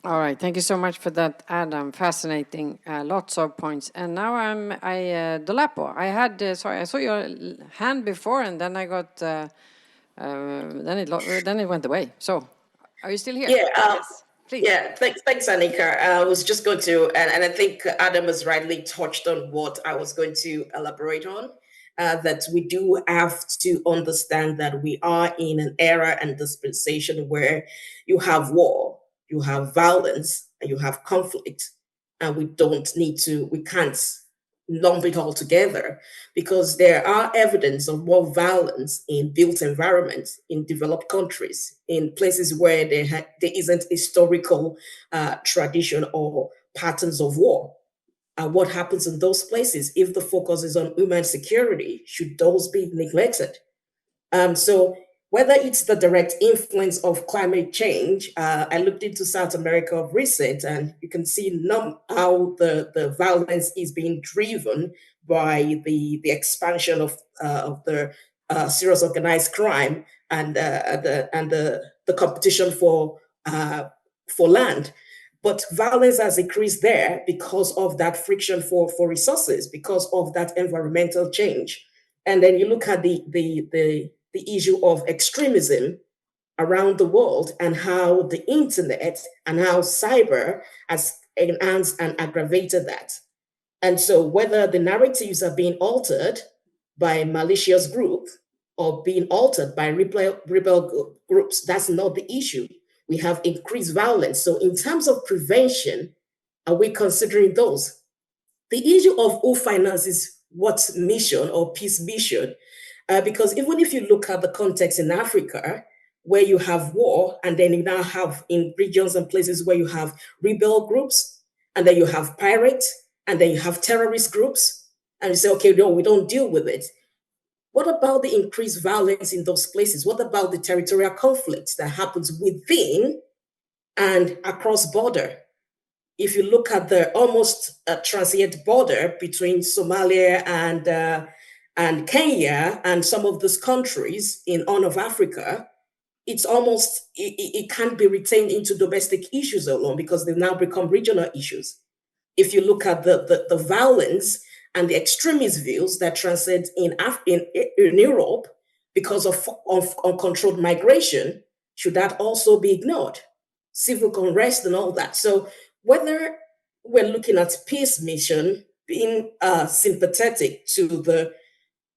All right, thank you so much for that, Adam. Fascinating, lots of points. And now Dolapo. I had sorry, I saw your hand before, and then I got then it went away. So, are you still here? Yeah. Yes, please. Yeah. Thanks, Anika. I was just going to, and I think Adam has rightly touched on what I was going to elaborate on. That we do have to understand that we are in an era and dispensation where you have war, you have violence, and you have conflict, and we can't lump it all together because there are evidence of more violence in built environments in developed countries, in places where there isn't historical tradition or patterns of war. What happens in those places if the focus is on human security? Should those be neglected? So whether it's the direct influence of climate change, I looked into South America of recent, and you can see how the violence is being driven by the expansion of the serious organized crime and the competition for land. But violence has increased there because of that friction for resources, because of that environmental change. And then you look at the issue of extremism around the world and how the internet and how cyber has enhanced and aggravated that. And so whether the narratives are being altered by malicious groups or being altered by rebel groups, that's not the issue. We have increased violence. So in terms of prevention, are we considering those? The issue of who finances what mission or peace mission, because even if you look at the context in Africa, where you have war, and then you now have in regions and places where you have rebel groups, and then you have pirates, and then you have terrorist groups, and you say, okay, no, we don't deal with it. What about the increased violence in those places? What about the territorial conflicts that happens within and across border? If you look at the almost transient border between Somalia and Kenya and some of these countries in Horn of Africa, it's almost it can't be retained into domestic issues alone because they've now become regional issues. If you look at the violence and the extremist views that transcend in Europe because of uncontrolled migration, should that also be ignored? Civil unrest and all that. So whether we're looking at peace mission being sympathetic to the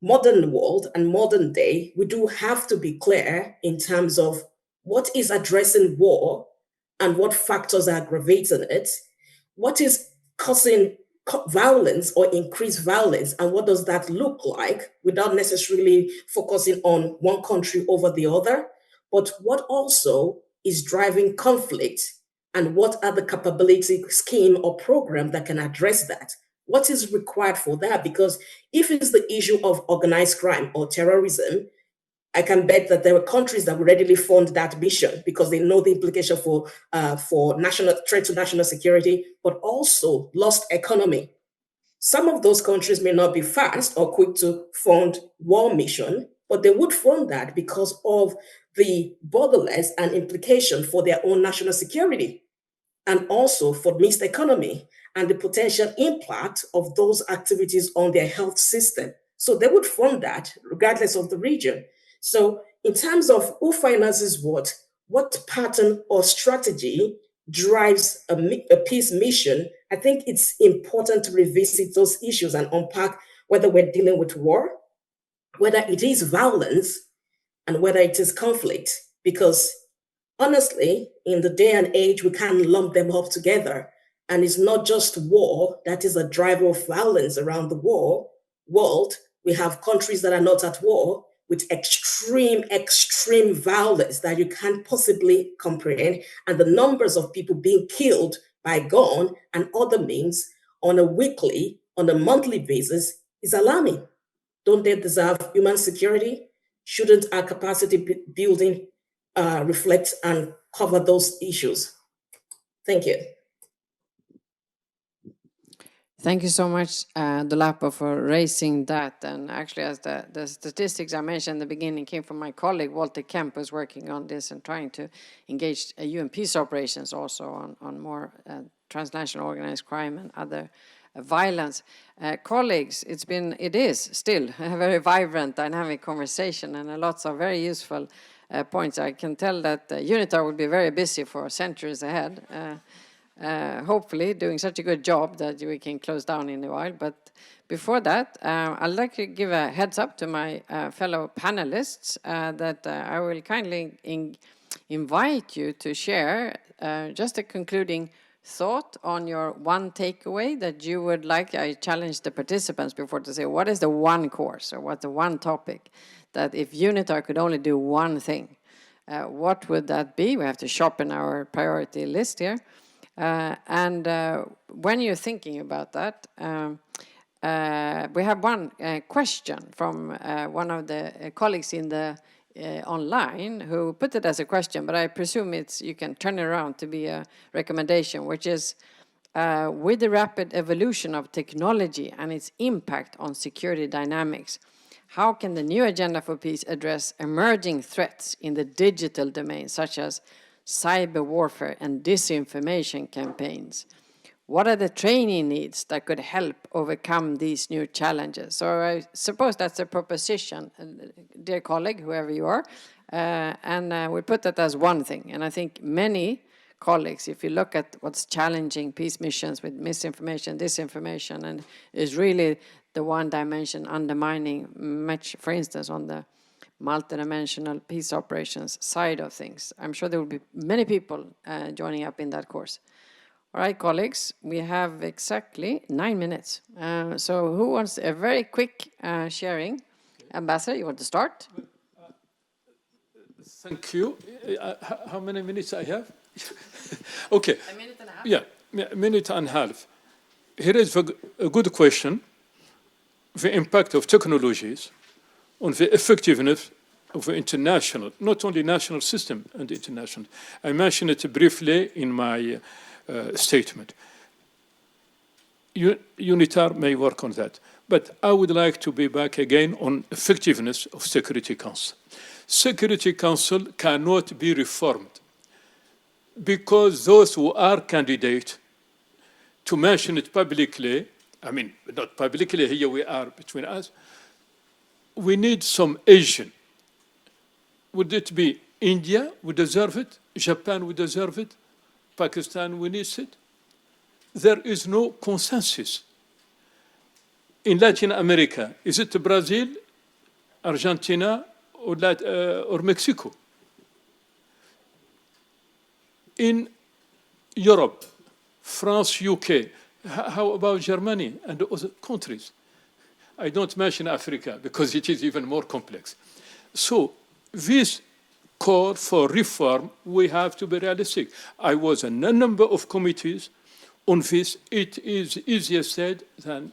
modern world and modern day, we do have to be clear in terms of what is addressing war and what factors are aggravating it, what is causing violence or increased violence, and what does that look like without necessarily focusing on one country over the other, but what also is driving conflict and what are the capability scheme or program that can address that? What is required for that? Because if it's the issue of organized crime or terrorism, I can bet that there are countries that will readily fund that mission because they know the implication for national threat to national security, but also lost economy. Some of those countries may not be fast or quick to fund war mission, but they would fund that because of the borderless and implication for their own national security and also for mixed economy and the potential impact of those activities on their health system. So they would fund that regardless of the region. So in terms of who finances what pattern or strategy drives a peace mission, I think it's important to revisit those issues and unpack whether we're dealing with war, whether it is violence, and whether it is conflict. Because honestly, in the day and age, we can't lump them up together. And it's not just war that is a driver of violence around the world. We have countries that are not at war with extreme violence that you can't possibly comprehend. And the numbers of people being killed by gun and other means on a weekly, on a monthly basis is alarming. Don't they deserve human security? Shouldn't our capacity building reflect and cover those issues? Thank you. Thank you so much, Dolapo, for raising that. And actually, as the statistics I mentioned in the beginning came from my colleague, Walter Kemp, who's working on this and trying to engage UN peace operations also on more transnational organized crime and other violence. Colleagues, it is still a very vibrant, dynamic conversation and lots of very useful points. I can tell that UNITAR will be very busy for centuries ahead. Hopefully doing such a good job that we can close down in a while. But before that, I'd like to give a heads up to my fellow panelists that I will kindly invite you to share just a concluding thought on your one takeaway that you would like. I challenged the participants before to say, what is the one course or what's the one topic that if UNITAR could only do one thing, what would that be? We have to sharpen our priority list here. When you're thinking about that, we have one question from one of the colleagues in the online who put it as a question, but I presume you can turn it around to be a recommendation, which is, with the rapid evolution of technology and its impact on security dynamics, how can the new Agenda for Peace address emerging threats in the digital domain, such as cyber warfare and disinformation campaigns? What are the training needs that could help overcome these new challenges? So I suppose that's a proposition, dear colleague, whoever you are, and we put that as one thing. And I think many colleagues, if you look at what's challenging peace missions with misinformation, disinformation, and is really the one dimension undermining much, for instance, on the multidimensional peace operations side of things. I'm sure there will be many people joining up in that course. All right, colleagues, we have exactly 9 minutes. So who wants a very quick sharing? Ambassador, you want to start? Thank you. How many minutes I have? Okay. A minute and a half? Yeah, a minute and a half. Here is a good question. The impact of technologies on the effectiveness of the international, not only national system and international. I mentioned it briefly in my statement. UNITAR may work on that, but I would like to be back again on effectiveness of Security Council. Security Council cannot be reformed because those who are candidates, to mention it publicly, I mean, not publicly, here we are between us, we need some Asian. Would it be India would deserve it? Japan would deserve it? Pakistan would need it? There is no consensus. In Latin America, is it Brazil, Argentina, or Mexico? In Europe, France, UK, how about Germany and other countries? I don't mention Africa because it is even more complex. So this call for reform, we have to be realistic. I was in a number of committees on this. It is easier said than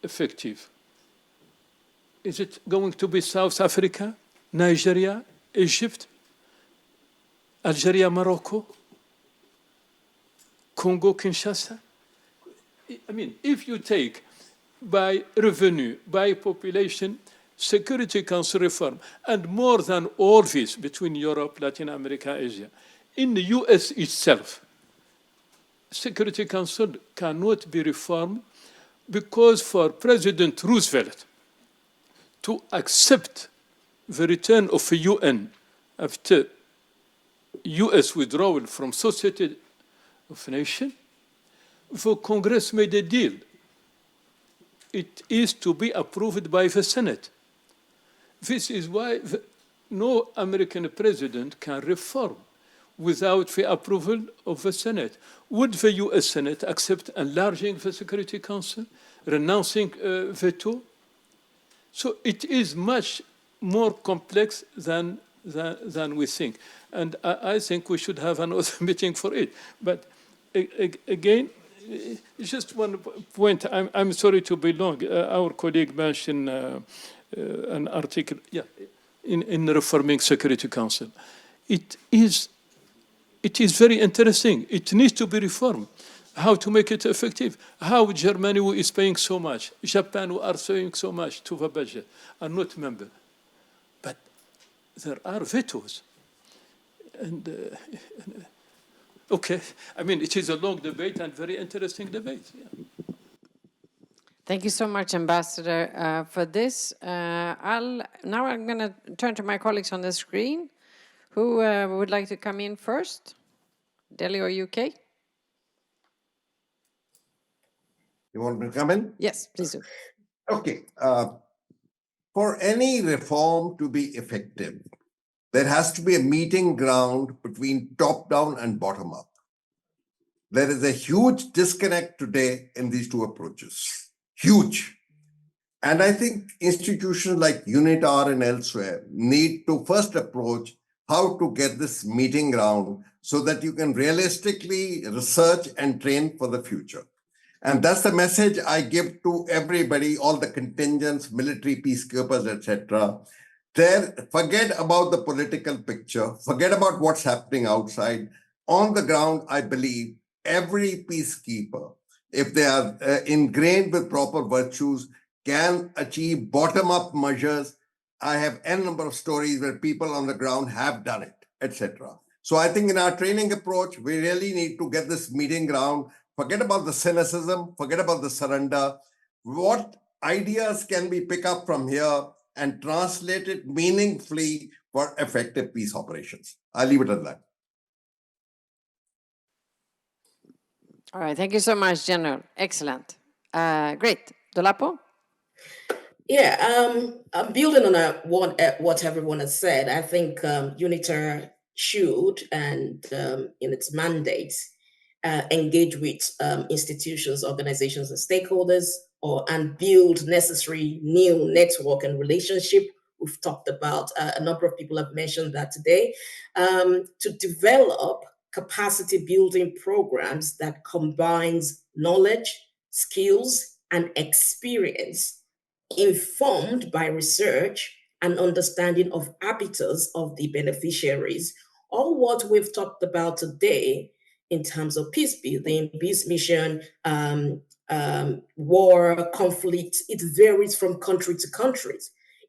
effective. Is it going to be South Africa, Nigeria, Egypt, Algeria, Morocco, Congo, Kinshasa? I mean, if you take by revenue, by population, Security Council reform, and more than all this between Europe, Latin America, Asia, in the US itself, Security Council cannot be reformed because for President Roosevelt to accept the return of the UN after US withdrawal from Society of Nations, the Congress made a deal. It is to be approved by the Senate. This is why no American president can reform without the approval of the Senate. Would the US Senate accept enlarging the Security Council, renouncing veto? So it is much more complex than we think. And I think we should have another meeting for it. But again, just one point. I'm sorry to be long. Our colleague mentioned an article, in reforming Security Council. It is very interesting. It needs to be reformed. How to make it effective? How Germany, who is paying so much, Japan, who are paying so much to the budget, are not members. But there are vetoes. And okay, I mean, it is a long debate and very interesting debate. Yeah. Thank you so much, Ambassador, for this. Now I'm going to turn to my colleagues on the screen. Who would like to come in first? Delhi or UK? You want me to come in? Yes, please do. Okay. For any reform to be effective, there has to be a meeting ground between top-down and bottom-up. There is a huge disconnect today in these two approaches. Huge. And I think institutions like UNITAR and elsewhere need to first approach how to get this meeting ground so that you can realistically research and train for the future. And that's the message I give to everybody, all the contingents, military peacekeepers, etc. Forget about the political picture, forget about what's happening outside. On the ground, I believe every peacekeeper, if they are ingrained with proper virtues, can achieve bottom-up measures. I have n number of stories where people on the ground have done it, etc. So I think in our training approach, we really need to get this meeting ground. Forget about the cynicism, forget about the surrender. What ideas can we pick up from here and translate it meaningfully for effective peace operations? I'll leave it at that. All right, thank you so much, General. Excellent. Great. Dolapo? Yeah, I'm building on what everyone has said. I think UNITAR should, and in its mandate, engage with institutions, organizations, and stakeholders, and build necessary new network and relationship. We've talked about, a number of people have mentioned that today, to develop capacity building programs that combines knowledge, skills, and experience informed by research and understanding of habitus of the beneficiaries. All what we've talked about today in terms of peace building, peace mission, war, conflict, it varies from country to country.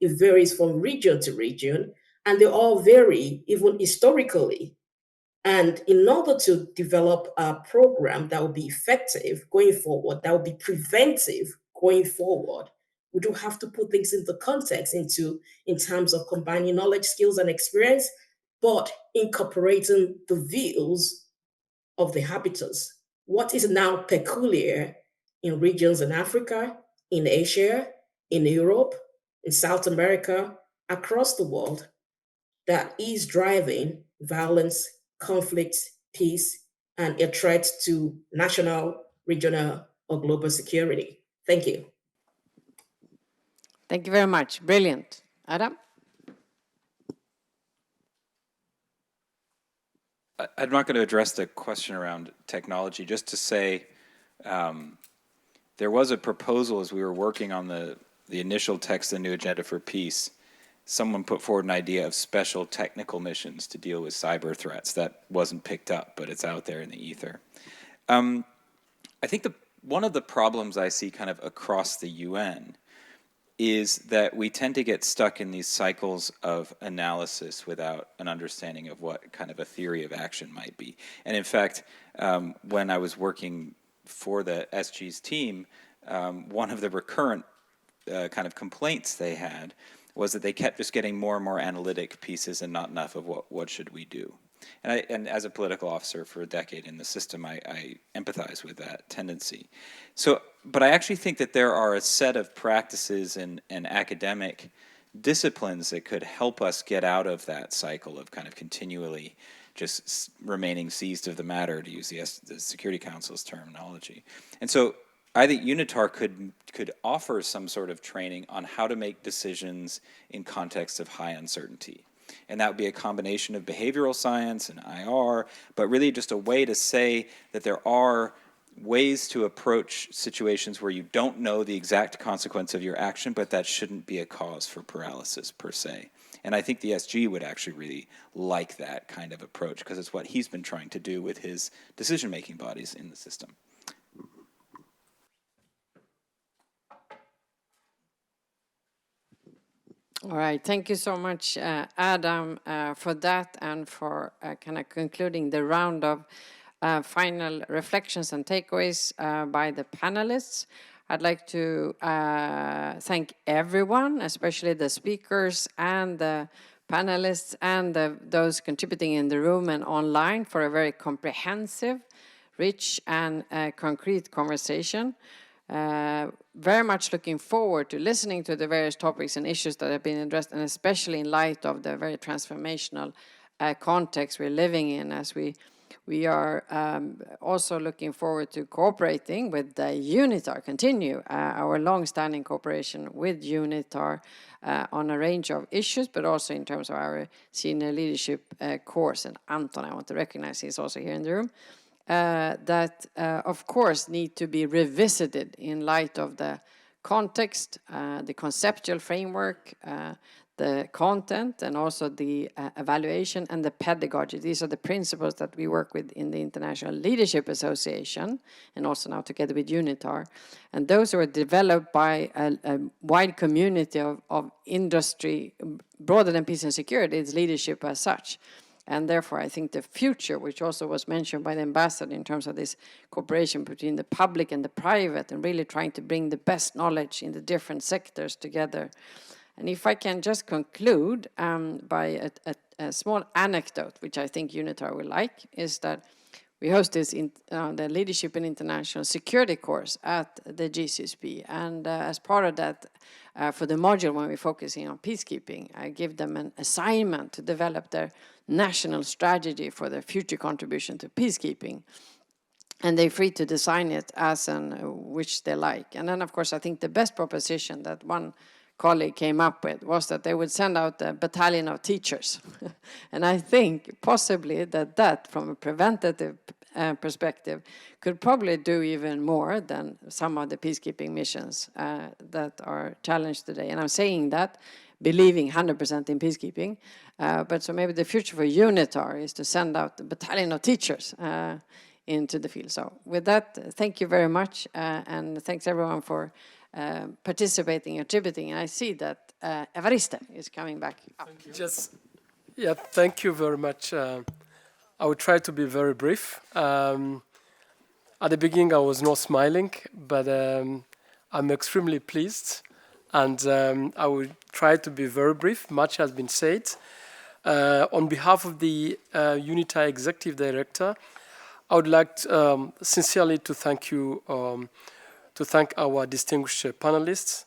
It varies from region to region, and they all vary even historically. And in order to develop a program that will be effective going forward, that will be preventive going forward, we do have to put things into context in terms of combining knowledge, skills, and experience, but incorporating the views of the habitats. What is now peculiar in regions in Africa, in Asia, in Europe, in South America, across the world, that is driving violence, conflict, peace, and a threat to national, regional, or global security. Thank you. Thank you very much. Brilliant. Adam? I'm not going to address the question around technology, just to say there was a proposal as we were working on the initial text of the new agenda for peace. Someone put forward an idea of special technical missions to deal with cyber threats. That wasn't picked up, but it's out there in the ether. I think one of the problems I see kind of across the UN is that we tend to get stuck in these cycles of analysis without an understanding of what kind of a theory of action might be. And in fact, when I was working for the SG's team, one of the recurrent kind of complaints they had was that they kept just getting more and more analytic pieces and not enough of what should we do. And as a political officer for a decade in the system, I empathize with that tendency. So, but I actually think that there are a set of practices and academic disciplines that could help us get out of that cycle of kind of continually just remaining seized of the matter, to use the Security Council's terminology. And so I think UNITAR could offer some sort of training on how to make decisions in contexts of high uncertainty. And that would be a combination of behavioral science and IR, but really just a way to say that there are ways to approach situations where you don't know the exact consequence of your action, but that shouldn't be a cause for paralysis per se. And I think the SG would actually really like that kind of approach, because it's what he's been trying to do with his decision-making bodies in the system. All right, thank you so much, Adam, for that and for kind of concluding the round of final reflections and takeaways by the panelists. I'd like to thank everyone, especially the speakers and the panelists and those contributing in the room and online, for a very comprehensive, rich and concrete conversation. Very much looking forward to listening to the various topics and issues that have been addressed, and especially in light of the very transformational context we're living in, as we are also looking forward to cooperating with UNITAR, continue our long-standing cooperation with UNITAR on a range of issues, but also in terms of our senior leadership course. And Anton, I want to recognize, he's also here in the room. That, of course, need to be revisited in light of the context, the conceptual framework, the content, and also the evaluation and the pedagogy. These are the principles that we work with in the International Leadership Association, and also now together with UNITAR. And those were developed by a wide community of industry, broader than peace and security, it's leadership as such. And therefore, I think the future, which also was mentioned by the ambassador in terms of this cooperation between the public and the private, and really trying to bring the best knowledge in the different sectors together. And if I can just conclude by a small anecdote, which I think UNITAR will like, is that we host this the Leadership in International Security course at the GCSP. And as part of that, for the module when we're focusing on peacekeeping, I give them an assignment to develop their national strategy for their future contribution to peacekeeping. And they're free to design it as and which they like. And then, of course, I think the best proposition that one colleague came up with was that they would send out a battalion of teachers. And I think possibly that from a preventative perspective could probably do even more than some of the peacekeeping missions that are challenged today. And I'm saying that believing 100% in peacekeeping, but so maybe the future for UNITAR is to send out a battalion of teachers into the field. So with that, thank you very much, and thanks everyone for participating and contributing. And I see that Evariste is coming back up. Thank you very much. I will try to be very brief. At the beginning, I was not smiling, but I'm extremely pleased, and I will try to be very brief. Much has been said. On behalf of the UNITAR Executive Director, I would like sincerely to thank you, to thank our distinguished panelists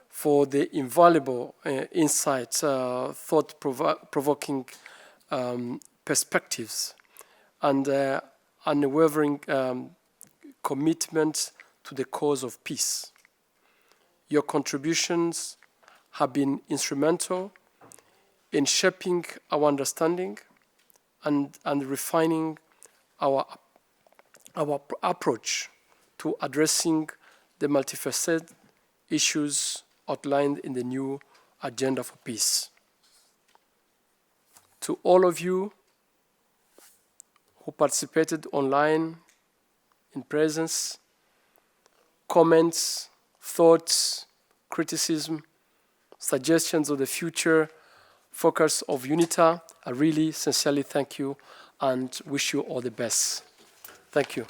for the invaluable insights, thought-provoking perspectives, and unwavering commitment to the cause of peace. Your contributions have been instrumental in shaping our understanding and refining our approach to addressing the multifaceted issues outlined in the new Agenda for Peace. To all of you who participated online, in presence, comments, thoughts, criticism, suggestions of the future focus of UNITAR, I really sincerely thank you and wish you all the best. Thank you.